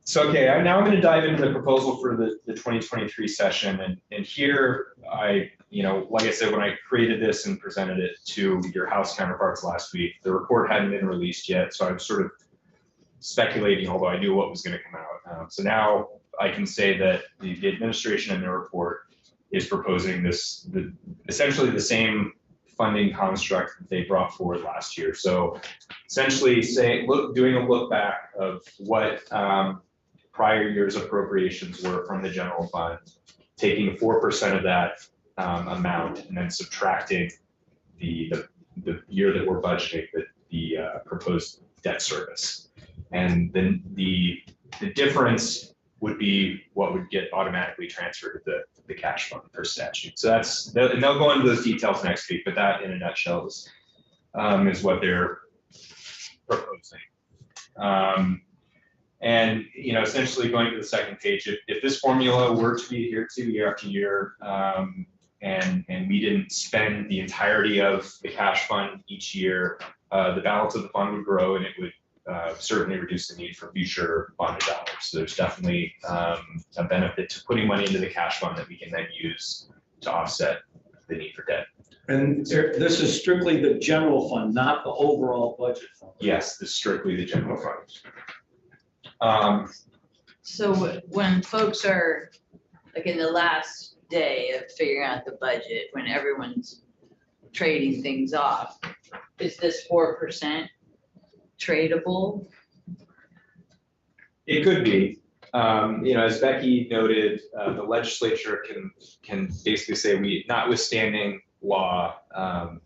Speaker 10: So, okay, now I'm going to dive into the proposal for the 2023 session. And here you know, like I said, when I created this and presented it to your House counterparts last week, the report hadn't been released yet. So I was sort of speculating, although I knew what was going to come out. So now I can say that the administration in their report is proposing essentially the same funding construct that they brought forward last year. So essentially doing a look back of what prior year's appropriations were from the general fund, taking 4% of that amount and then subtracting the year that we're budgeting the proposed debt service. And then the difference would be what would get automatically transferred to the cash fund per statute. So and they'll go into those details next week, but that in a nutshell is what they're proposing. And, you know, essentially going to the second page, if this formula were to be adhered to year after year, and we didn't spend the entirety of the cash fund each year, the balance of the fund would grow, and it would certainly reduce the need for future bonded dollars. So there's definitely a benefit to putting money into the cash fund that we can then use to offset the need for debt.
Speaker 2: And this is strictly the general fund, not the overall budget fund.
Speaker 10: Yes, this is strictly the general fund.
Speaker 3: So when folks are, like in the last day of figuring out the budget, when everyone's trading things off, is this 4% tradable?
Speaker 10: It could be. You know, as Becky noted, the legislature can basically say, notwithstanding law,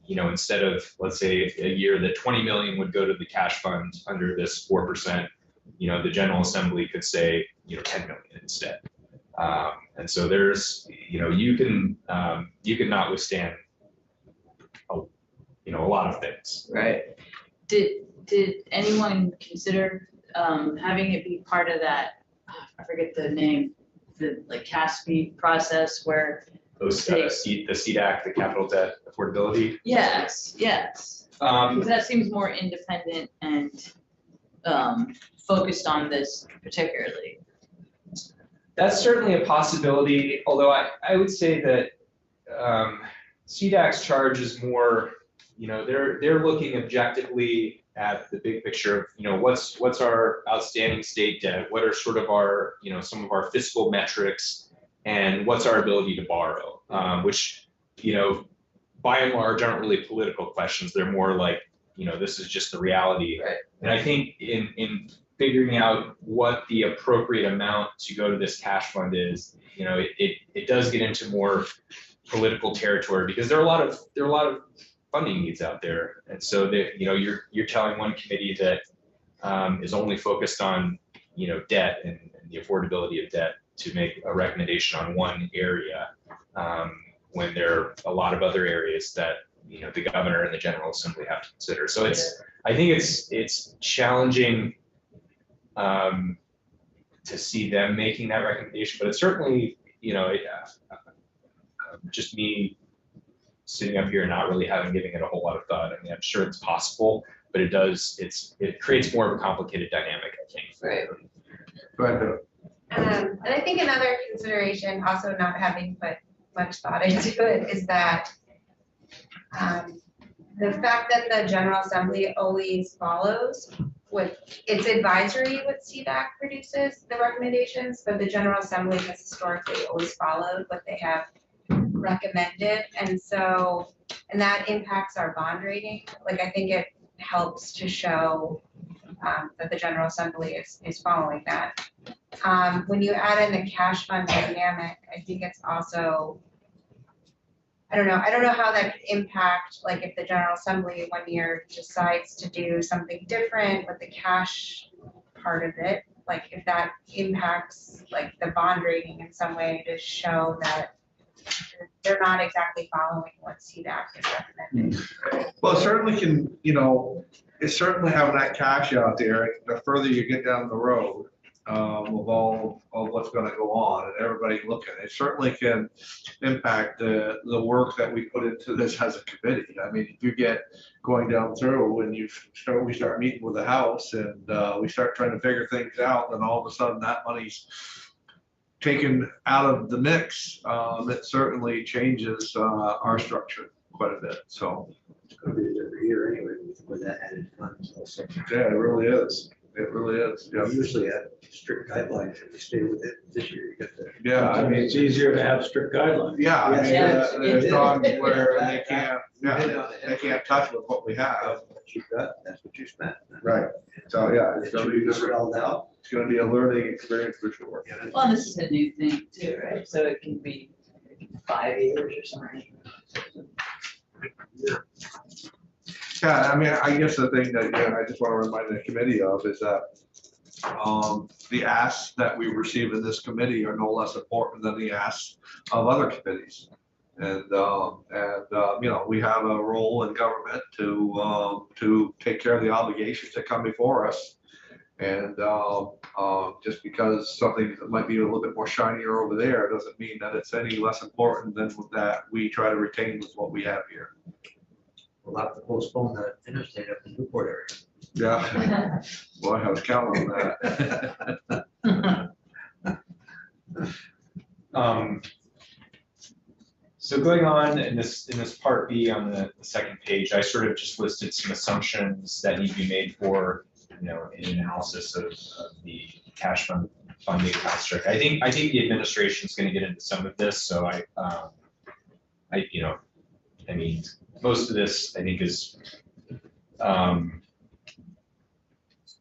Speaker 10: you know, instead of, let's say, a year that 20 million would go to the cash fund under this 4%, you know, the General Assembly could say, you know, 10 million instead. And so there's, you know, you can notwithstand, you know, a lot of things.
Speaker 3: Right. Did anyone consider having it be part of that, I forget the name, the like CASP process where
Speaker 10: Those the CDAC, the capital debt affordability.
Speaker 3: Yes. Because that seems more independent and focused on this particularly.
Speaker 10: That's certainly a possibility, although I would say that CDAC's charge is more, you know, they're looking objectively at the big picture of, you know, what's our outstanding state debt, what are sort of our, you know, some of our fiscal metrics, and what's our ability to borrow, which, you know, by and large aren't really political questions. They're more like, this is just the reality.
Speaker 3: Right.
Speaker 10: And I think in figuring out what the appropriate amount to go to this cash fund is, it does get into more political territory, because there are a lot of funding needs out there. And so that, you're telling one committee that is only focused on, debt and the affordability of debt to make a recommendation on one area, when there are a lot of other areas that, the governor and the General Assembly have to consider. So I think it's challenging to see them making that recommendation, but it's certainly, just me sitting up here and not really giving it a whole lot of thought. I mean, I'm sure it's possible, but it creates more of a complicated dynamic, I think.
Speaker 3: Right.
Speaker 1: Go ahead.
Speaker 11: And I think another consideration, also not having put much thought into it, is that the fact that the General Assembly always follows it's advisory what CDAC produces the recommendations, but the General Assembly has historically always followed what they have recommended. And that impacts our bond rating. Like, I think it helps to show that the General Assembly is following that. When you add in the cash fund dynamic, I think it's also, I don't know how that could impact, like, if the General Assembly 1 year decides to do something different with the cash part of it, like if that impacts like the bond rating in some way to show that they're not exactly following what CDAC is recommending.
Speaker 1: Well, it certainly can, it's certainly having that cash out there, the further you get down the road, of all of what's gonna go on and everybody looking, it certainly can impact the work that we put into this as a committee. I mean, if you get going down through and we start meeting with the House and we start trying to figure things out, then all of a sudden that money's taken out of the mix, it certainly changes our structure quite a bit, so.
Speaker 7: It's gonna be every year anyway with that added funds also.
Speaker 1: Yeah, it really is. It really is.
Speaker 7: We usually have strict guidelines, if you stay with it, this year you get the.
Speaker 1: Yeah, I mean,
Speaker 2: It's easier to have strict guidelines.
Speaker 1: yeah, I mean,
Speaker 3: Yeah.
Speaker 1: there's times where they can't touch with what we have.
Speaker 7: What you got, that's what you spent.
Speaker 1: Right. So, yeah, it's
Speaker 7: It
Speaker 1: gonna
Speaker 7: should
Speaker 1: be
Speaker 7: be
Speaker 1: different.
Speaker 7: spelled out.
Speaker 1: It's gonna be a learning experience for sure.
Speaker 3: Well, and this is a new thing too, right? So it can be 5 years or something.
Speaker 1: Yeah, I mean, I guess the thing that, I just want to remind the committee of is that the asks that we receive in this committee are no less important than the asks of other committees. And we have a role in government to take care of the obligations that come before us. And just because something might be a little bit more shinier over there doesn't mean that it's any less important than that we try to retain with what we have here.
Speaker 7: We'll have to postpone the interstate up in Newport area.
Speaker 1: Yeah, well, I was counting on that.
Speaker 10: So going on in this part B on the second page, I sort of just listed some assumptions that need to be made for, an analysis of the cash funding construct. I think the administration is going to get into some of this. So I mean, most of this I think is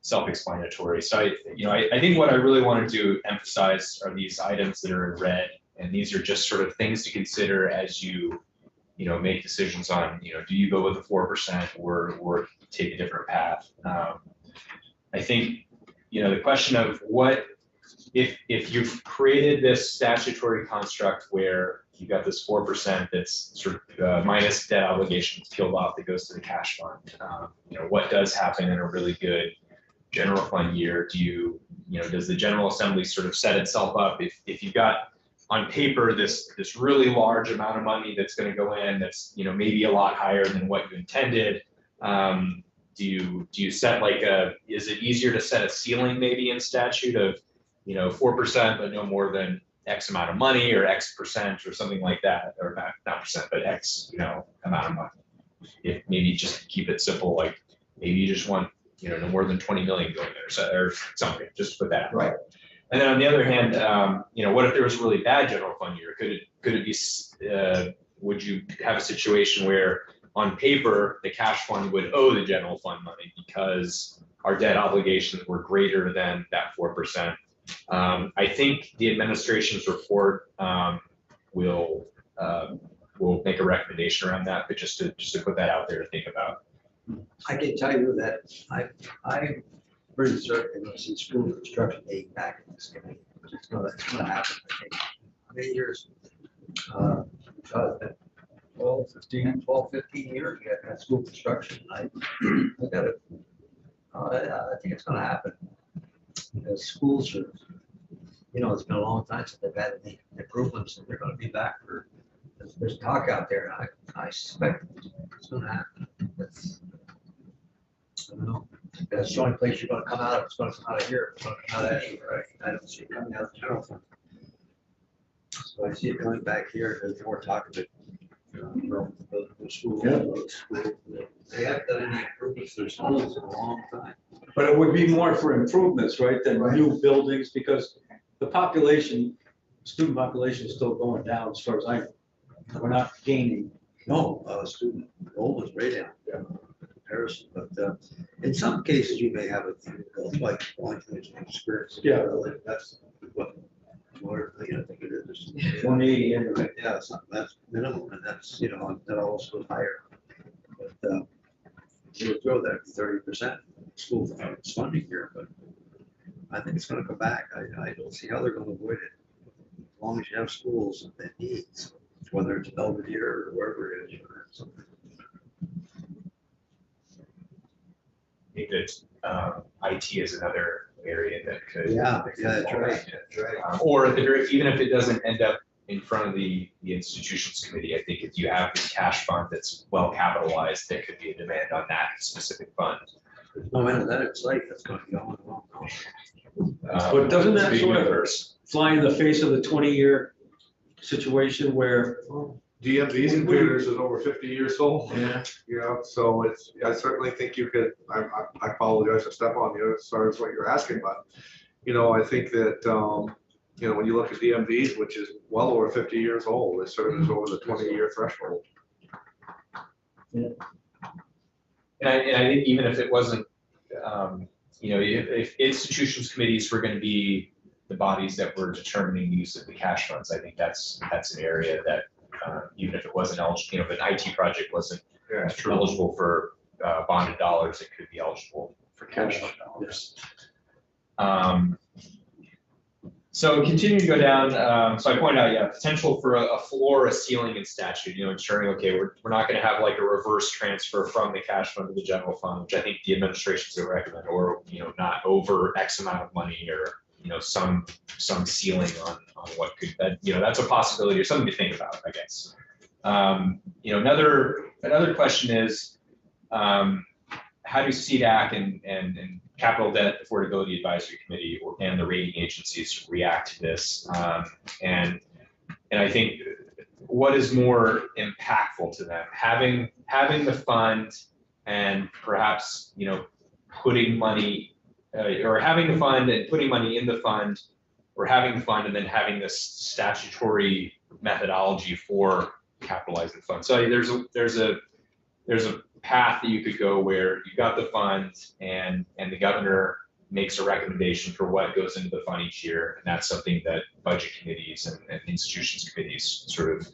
Speaker 10: self-explanatory. So I think what I really wanted to emphasize are these items that are in red, and these are just sort of things to consider as you make decisions on, do you go with the 4% or take a different path. I think the question of what if you've created this statutory construct where you've got this 4% that's sort of minus debt obligations peeled off that goes to the cash fund. What does happen in a really good general fund year? Does the General Assembly sort of set itself up if you've got on paper this really large amount of money that's going to go in that's maybe a lot higher than what you intended? Do you set is it easier to set a ceiling maybe in statute of 4% but no more than X amount of money or X percent or something like that, or not percent, but X, amount of money. If maybe just keep it simple, like maybe you just want, no more than 20 million going there or something, just put that.
Speaker 1: Right.
Speaker 10: And then on the other hand, what if there was a really bad general fund year? Could it be, would you have a situation where on paper, the cash fund would owe the general fund money because our debt obligations were greater than that 4%. I think the administration's report will make a recommendation around that, but just to put that out there to think about.
Speaker 7: I can tell you that I'm pretty certain you're gonna see school construction aid back in this committee. It's gonna happen, I think. How many years? 12, 15 years, we had school construction. I got it. I think it's gonna happen. Because schools are, it's been a long time since they've had any improvements, and they're gonna be back for, there's talk out there, and I suspect it's gonna happen. I don't know. That's the only place you're gonna come out of. It's gonna come out of here. It's gonna come out of anywhere. I don't see it coming out of the general fund. So I see it coming back here. There's more talk of it. The school. They haven't done any improvements to their schools in a long time.
Speaker 2: But it would be more for improvements, right, than new buildings, because the student population is still going down as far as I know. We're not gaining.
Speaker 7: No, student enrollment is way down. Yeah. Comparison, but in some cases you may have a like going to experience.
Speaker 2: Yeah.
Speaker 7: That's what more, I think it is.
Speaker 2: 180 anyway.
Speaker 7: Yeah, that's minimum, and that's that also goes higher. But you would throw that 30% school funding here, but I think it's going to come back. I don't see how they're going to avoid it as long as you have schools that needs, whether it's Belvedere or wherever it is or something.
Speaker 10: I think that IT is another area that could.
Speaker 7: Yeah, that's right. That's right.
Speaker 10: Or at the even if it doesn't end up in front of the institutions committee, I think if you have the cash fund that's well capitalized, there could be a demand on that specific fund.
Speaker 7: No matter that, it's like that's going to be going wrong.
Speaker 2: But doesn't that
Speaker 10: Big
Speaker 2: sort of
Speaker 10: universe.
Speaker 2: fly in the face of the 20-year situation where?
Speaker 1: DMV's computers is over 50 years old.
Speaker 2: Yeah.
Speaker 1: So I certainly think you could, I apologize for stepping on you as far as what you're asking, but, I think that, when you look at DMVs, which is well over 50 years old, it sort of is over the 20-year threshold.
Speaker 10: And I think even if it wasn't, if institutions committees were going to be the bodies that were determining the use of the cash funds, I think that's an area that even if it wasn't eligible, if an IT project wasn't eligible for bonded dollars, it could be eligible for cash fund dollars. So continue to go down. So I pointed out, potential for a floor, a ceiling in statute, ensuring, okay, we're not going to have like a reverse transfer from the cash fund to the general fund, which I think the administration's going to recommend, or, not over X amount of money, or, some ceiling on what could, that's a possibility or something to think about, I guess. Another question is, how do CDAC and Capital Debt Affordability Advisory Committee and the rating agencies react to this? And I think what is more impactful to them, having the fund and perhaps putting money or having the fund and putting money in the fund, or having the fund and then having this statutory methodology for capitalizing the fund. So there's a path that you could go where you got the fund and the governor makes a recommendation for what goes into the fund each year, and that's something that budget committees and institutions committees sort of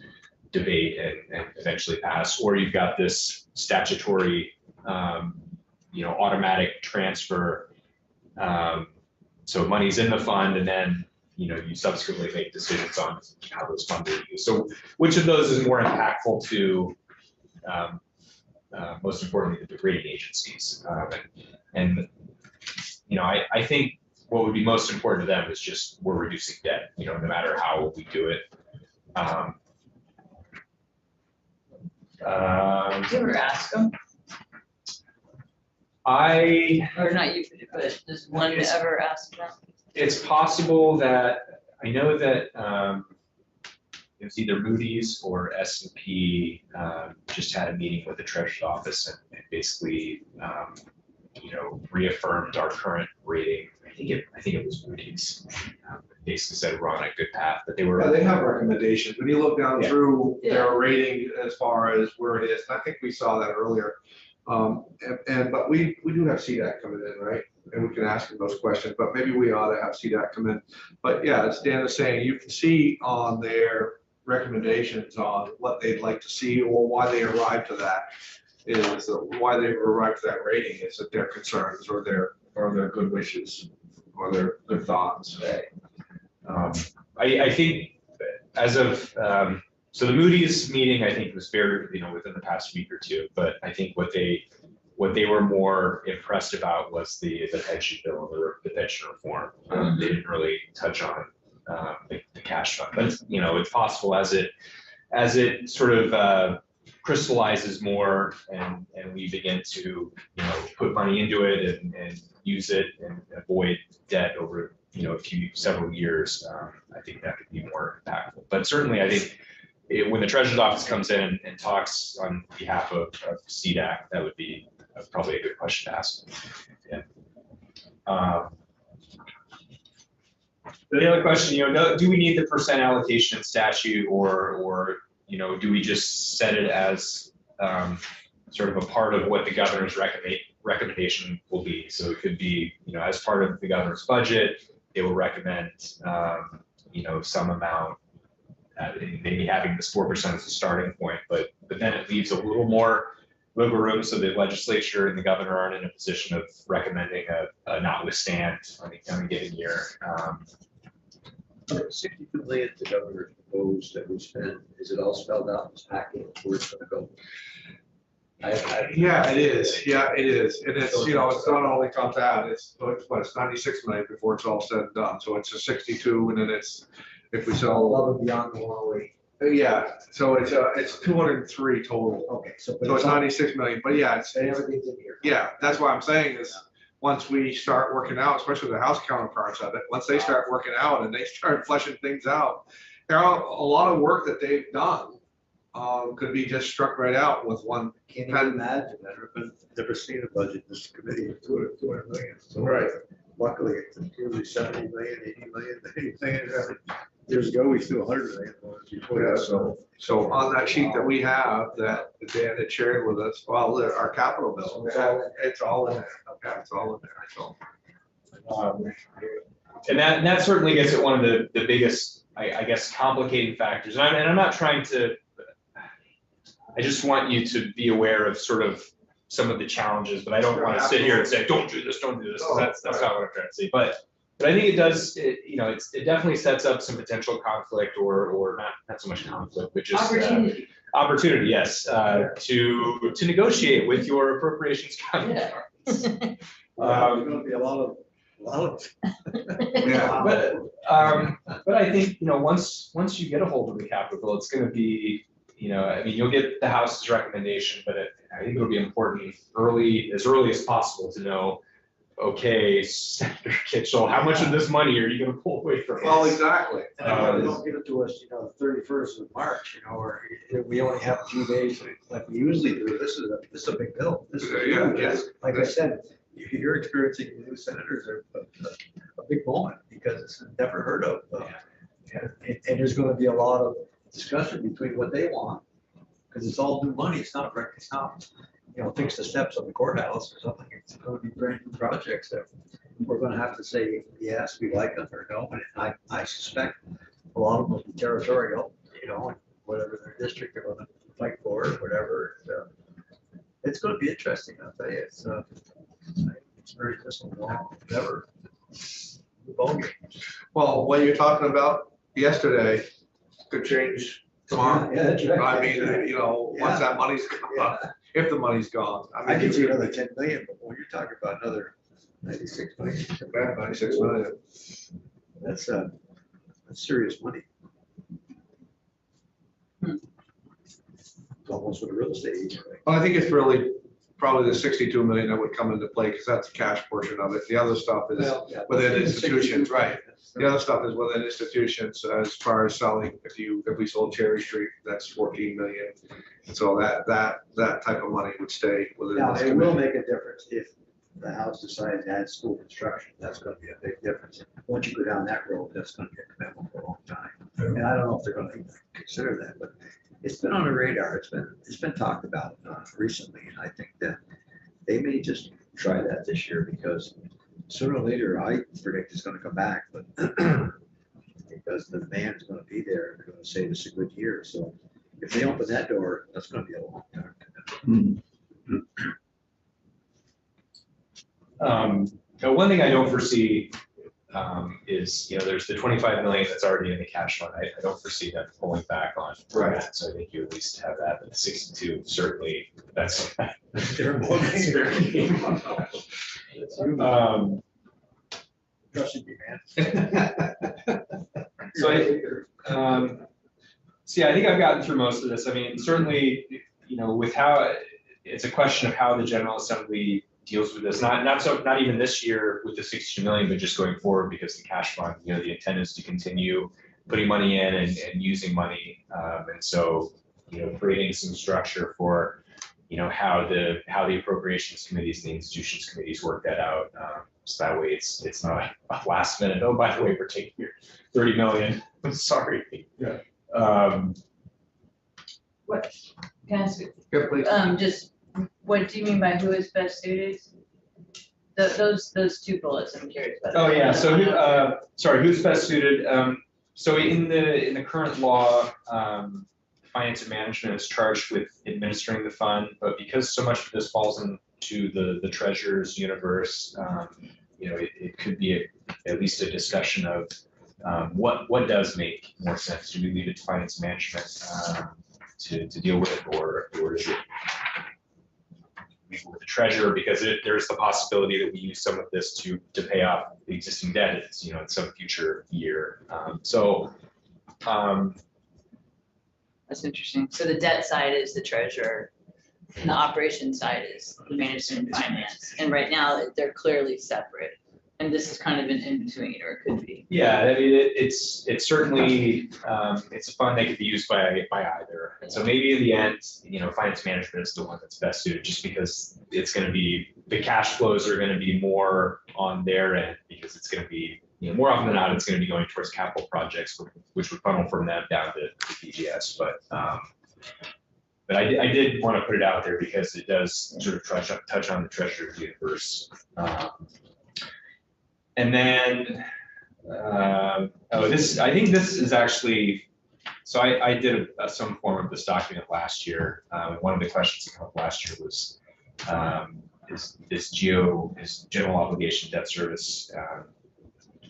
Speaker 10: debate and eventually pass. Or you've got this statutory automatic transfer. So money's in the fund, and then you subsequently make decisions on how those funds are used. So which of those is more impactful to most importantly the rating agencies? I think what would be most important to them is just we're reducing debt, no matter how we do it.
Speaker 4: Did you ever ask them?
Speaker 10: Or
Speaker 4: not you, but does one ever ask them?
Speaker 10: It's possible that, I know that it was either Moody's or S&P just had a meeting with the Treasurer's Office and basically reaffirmed our current rating. I think it was Moody's. Basically said we're on a good path, but they were.
Speaker 1: Yeah, they have recommendations. When you look down
Speaker 10: Yeah.
Speaker 1: through their rating as far as where it is, and I think we saw that earlier. But we do have CDAC coming in, right? And we can ask them those questions, but maybe we ought to have CDAC come in. But yeah, as Dan is saying, you can see on their recommendations on what they'd like to see or why they arrived to that is why they arrived to that rating is that their concerns or their good wishes or their good thoughts.
Speaker 10: I think as of, so the Moody's meeting, I think was very, within the past week or two, but I think what they were more impressed about was the pension bill, the pension reform. They didn't really touch on the cash fund, but it's possible as it sort of crystallizes more and we begin to, put money into it and use it and avoid debt over, several years. I think that could be more impactful. But certainly, I think when the Treasurer's Office comes in and talks on behalf of CDAC, that would be probably a good question to ask. Yeah. The other question, do we need the percent allocation in statute or do we just set it as sort of a part of what the governor's recommendation will be? So it could be, as part of the governor's budget, they will recommend, some amount, maybe having this 4% as a starting point, but then it leaves a little more wiggle room so the legislature and the governor aren't in a position of recommending a notwithstand on a given year.
Speaker 7: 62 million the governor proposed that we spend, is it all spelled out in this packet where it's gonna go?
Speaker 1: Yeah, it is. Yeah, it is. And it's, it's not only comes out, it's 96 million before it's all said and done. So it's a 62 and then it's, if we sell.
Speaker 7: Above and beyond the 108.
Speaker 1: Yeah, so it's 203 total.
Speaker 7: Okay, so.
Speaker 1: So it's 96 million, but yeah, it's,
Speaker 7: And everything's in here.
Speaker 1: yeah, that's what I'm saying is, once we start working out, especially the House counterparts of it, once they start working out and they start fleshing things out, there are a lot of work that they've done could be just struck right out with one.
Speaker 7: Can't even imagine, I've never seen a budget, this committee of 200 million. So
Speaker 1: Right.
Speaker 7: Luckily, it's usually 70 million, 80 million, anything. Years ago, we threw 100 million.
Speaker 1: Yeah, so on that sheet that we have that Dan had shared with us, well, our capital bill, it's all in there. Okay, it's all in there. So.
Speaker 10: And that certainly gets at one of the biggest, I guess, complicating factors. And I'm not trying to, I just want you to be aware of sort of some of the challenges, but I don't want to sit here and say, don't do this, 'cause that's not what I'm trying to say. But I think it does, it definitely sets up some potential conflict or not so much conflict, but just opportunity, yes, to negotiate with your appropriations counterparts.
Speaker 7: There's gonna be a lot of.
Speaker 1: Yeah.
Speaker 10: But I think, once you get a hold of the capital bill, it's gonna be, you'll get the House's recommendation, but I think it'll be important as early as possible to know, okay, Senator Kitchell, how much of this money are you gonna pull away from us?
Speaker 1: Well, exactly.
Speaker 7: They don't give it to us, the 31st of March, or we only have a few days like we usually do. This is a big bill. This is huge.
Speaker 1: Yes.
Speaker 7: Like I said, you're experiencing new senators are a big moment because it's never heard of. And there's going to be a lot of discussion between what they want, because it's all new money. It's not fix the steps on the courthouse or something. It's going to be brand new projects that we're going to have to say, yes, we like them or no. And I suspect a lot of them will be territorial, and whatever their district they're going to fight for or whatever. It's going to be interesting, I'll tell you. It's very distant, never.
Speaker 1: Well, what you're talking about yesterday could change tomorrow.
Speaker 7: Yeah, that's right.
Speaker 1: I mean, once that money's gone, if the money's gone.
Speaker 7: I can see another 10 million, but when you're talking about another 96 million.
Speaker 1: 96 million.
Speaker 7: That's serious money. It's almost what a real estate agent.
Speaker 1: Well, I think it's really probably the 62 million that would come into play because that's the cash portion of it. The other stuff is within institutions, right? The other stuff is within institutions as far as selling. If we sold Cherry Street, that's 14 million. And so that type of money would stay within.
Speaker 7: Now,
Speaker 1: this
Speaker 7: it will make a difference if the House decides to add school construction, that's gonna be a big difference. Once you go down that road, that's gonna be a commitment for a long time. And I don't know if they're gonna even consider that, but it's been on the radar. It's been talked about recently, and I think that they may just try that this year because sooner or later, I predict it's gonna come back, but because the demand is gonna be there, they're gonna say this is a good year. So if they open that door, that's gonna be a long time commitment.
Speaker 10: One thing I don't foresee is, there's the 25 million that's already in the cash fund. I don't foresee that pulling back on that. So I think you at least have that, but the 62, certainly, that's.
Speaker 7: They're more Trust me, man.
Speaker 10: So I think I've gotten through most of this. I mean, certainly, with how, it's a question of how the General Assembly deals with this, not even this year with the 62 million, but just going forward, because the cash fund, the intent is to continue putting money in and using money. And so, creating some structure for, how the appropriations committees and the institutions committees work that out. So that way it's not a last minute, oh, by the way, we're taking your 30 million. I'm sorry.
Speaker 1: Yeah.
Speaker 3: What, can I ask you,
Speaker 1: Yeah, please.
Speaker 3: just, what do you mean by who is best suited? Those two bullets, I'm curious about.
Speaker 10: Oh, yeah, so, who's best suited? So in the current law, finance and management is charged with administering the fund, but because so much of this falls into the treasurer's universe, it could be at least a discussion of what does make more sense. Do we leave it to finance management to deal with it, or is it with the treasurer, because there's the possibility that we use some of this to pay off the existing debt, in some future year.
Speaker 3: That's interesting. So the debt side is the treasurer, and the operation side is the management and finance. And right now, they're clearly separate. And this is kind of an in-between, or it could be.
Speaker 10: Yeah, I mean, it's certainly, it's a fund that could be used by either. And so maybe in the end, finance management is the one that's best suited, just because it's going to be, the cash flows are going to be more on their end, because it's going to be, more often than not, it's going to be going towards capital projects, which would funnel from them down to PGS. But I did want to put it out there because it does sort of touch on the treasurer's universe. And then, I think this is actually, so I did some form of this document last year. One of the questions that came up last year was, is general obligation debt service,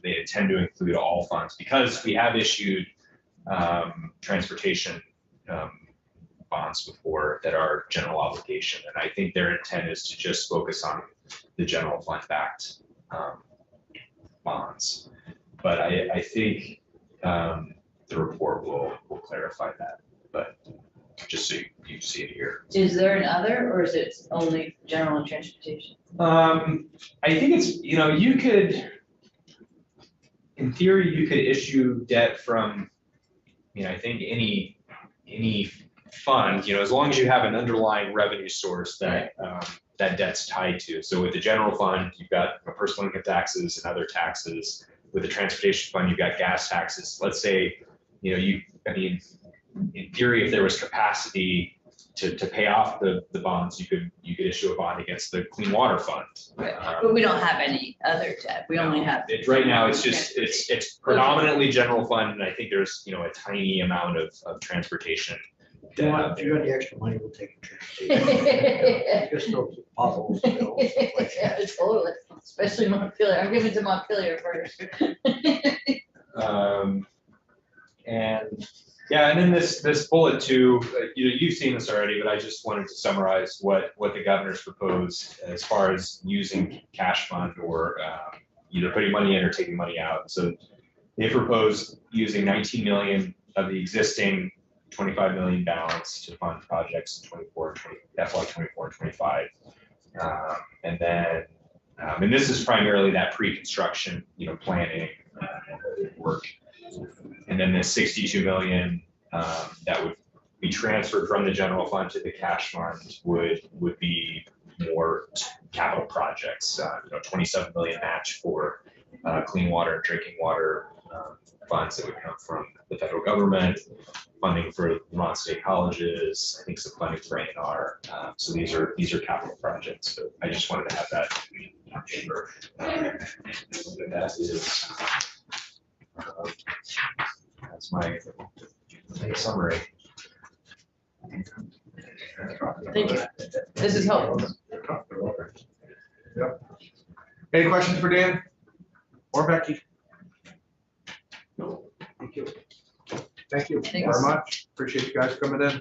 Speaker 10: they intend to include all funds, because we have issued transportation bonds before that are general obligation. And I think their intent is to just focus on the general fund backed bonds. But I think the report will clarify that, but just so you see it here.
Speaker 3: Is there an other, or is it only general and transportation?
Speaker 10: I think it's, you could, in theory, you could issue debt from, I think any fund, as long as you have an underlying revenue source that that debt's tied to. So with the general fund, you've got personal income taxes and other taxes. With the transportation fund, you've got gas taxes. Let's say, in theory, if there was capacity to pay off the bonds, you could issue a bond against the Clean Water Fund.
Speaker 3: Right. But we don't have any other debt. We only have.
Speaker 10: Right now, it's predominantly general fund, and I think there's, a tiny amount of transportation.
Speaker 7: If you got the extra money, we'll take it. Just those potholes.
Speaker 3: Yeah, totally, especially Montpelier. I'm giving it to Montpelier first.
Speaker 10: And then this bullet too, you've seen this already, but I just wanted to summarize what the governor's proposed as far as using cash fund or either putting money in or taking money out. So they proposed using 19 million of the existing 25 million balance to fund projects in FY 24 and 25. And then, and this is primarily that pre-construction, planning work. And then the 62 million that would be transferred from the general fund to the cash fund would be more capital projects, 27 million match for clean water and drinking water funds that would come from the federal government, funding for Vermont State Colleges, I think some funding for A&R. So these are capital projects. So I just wanted to have that on paper. That is, that's my summary.
Speaker 3: Thank you. This is helpful.
Speaker 1: Yep. Any questions for Dan or Becky? No. Thank you. Thank you very
Speaker 3: Thanks.
Speaker 1: much. Appreciate you guys coming in.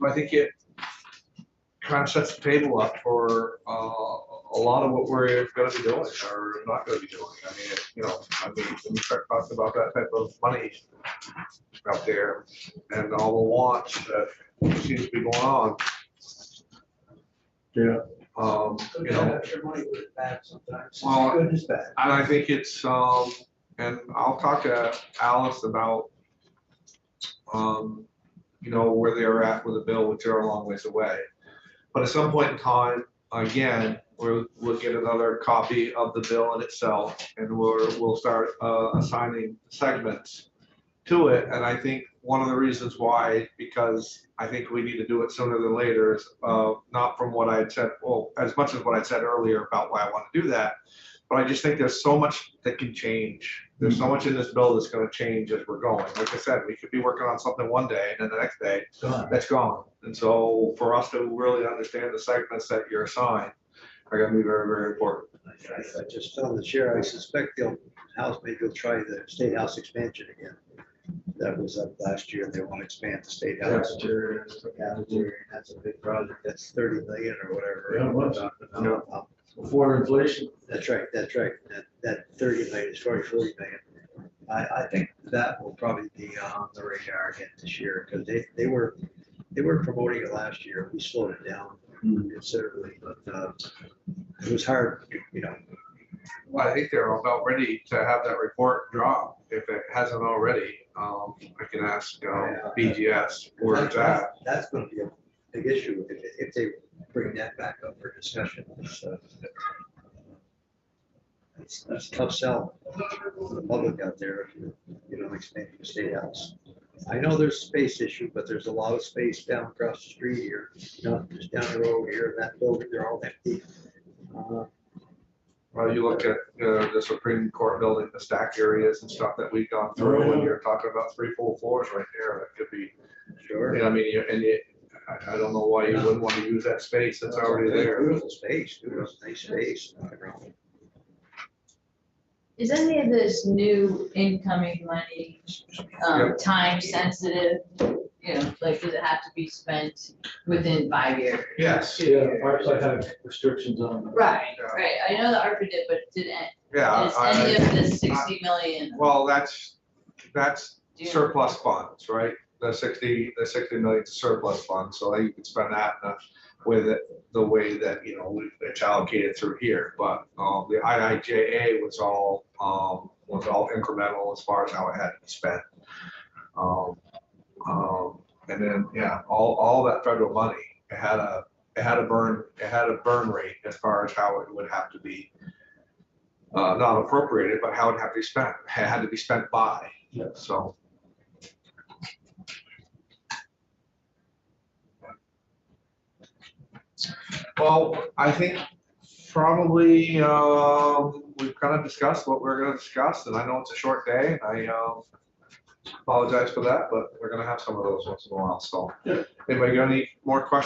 Speaker 1: I think it kind of sets the table up for a lot of what we're gonna be doing or not gonna be doing. I mean, when we start talking about that type of money out there and all the wants that seems to be going on.
Speaker 7: Yeah.
Speaker 1: You know,
Speaker 7: Extra money was bad sometimes.
Speaker 1: Well,
Speaker 7: Good as bad.
Speaker 1: and I think it's, and I'll talk to Alice about, where they're at with the bill, which are a long ways away. But at some point in time, again, we'll get another copy of the bill in itself, and we'll start assigning segments to it. And I think one of the reasons why, because I think we need to do it sooner than later, is not from what I had said, well, as much as what I said earlier about why I want to do that, but I just think there's so much that can change. There's so much in this bill that's going to change as we're going. Like I said, we could be working on something one day and then the next day that's gone. And so for us to really understand the segments that you're assigned are going to be very, very important.
Speaker 7: I just told the chair, I suspect maybe they'll try the state house expansion again. That was up last year. They want to expand the state house. That's a big project. That's 30 million or whatever.
Speaker 1: Yeah, it was. Before inflation.
Speaker 7: That's right. That 30 million is 40 million. I think that will probably be on the radar again this year because they were promoting it last year. We slowed it down considerably, but it was hard,
Speaker 1: Well, I think they're about ready to have that report drop. If it hasn't already, I can ask BGS where it's at.
Speaker 7: That's going to be a big issue if they bring that back up for discussion. That's a tough sell for the public out there if you're expanding the state house. I know there's a space issue, but there's a lot of space down across the street here, just down the road here, that building, they're all empty.
Speaker 1: Well, you look at the Supreme Court building, the stack areas and stuff that we've gone through, and you're talking about 3 full floors right there. That could be,
Speaker 7: Sure.
Speaker 1: I mean, I don't know why you wouldn't want to use that space that's already there.
Speaker 7: Beautiful space, nice space.
Speaker 3: Is any of this new incoming money, time sensitive? Like, does it have to be spent within 5 years?
Speaker 1: Yes.
Speaker 2: Yeah, ARPA had restrictions on.
Speaker 3: Right. I know the ARPA did, but is any of this 60 million?
Speaker 1: Well, that's
Speaker 3: Do you-
Speaker 1: surplus funds, right? The 60 million surplus funds, so you can spend that with it the way that, it's allocated through here. But the IIJA was all incremental as far as how it had to be spent. And then, all that federal money, it had a burn rate as far as how it would have to be not appropriated, but how it had to be spent. It had to be spent by. So. Well, I think probably we've kind of discussed what we're going to discuss, and I know it's a short day, and I apologize for that, but we're going to have some of those once in a while. So, anybody got any more questions?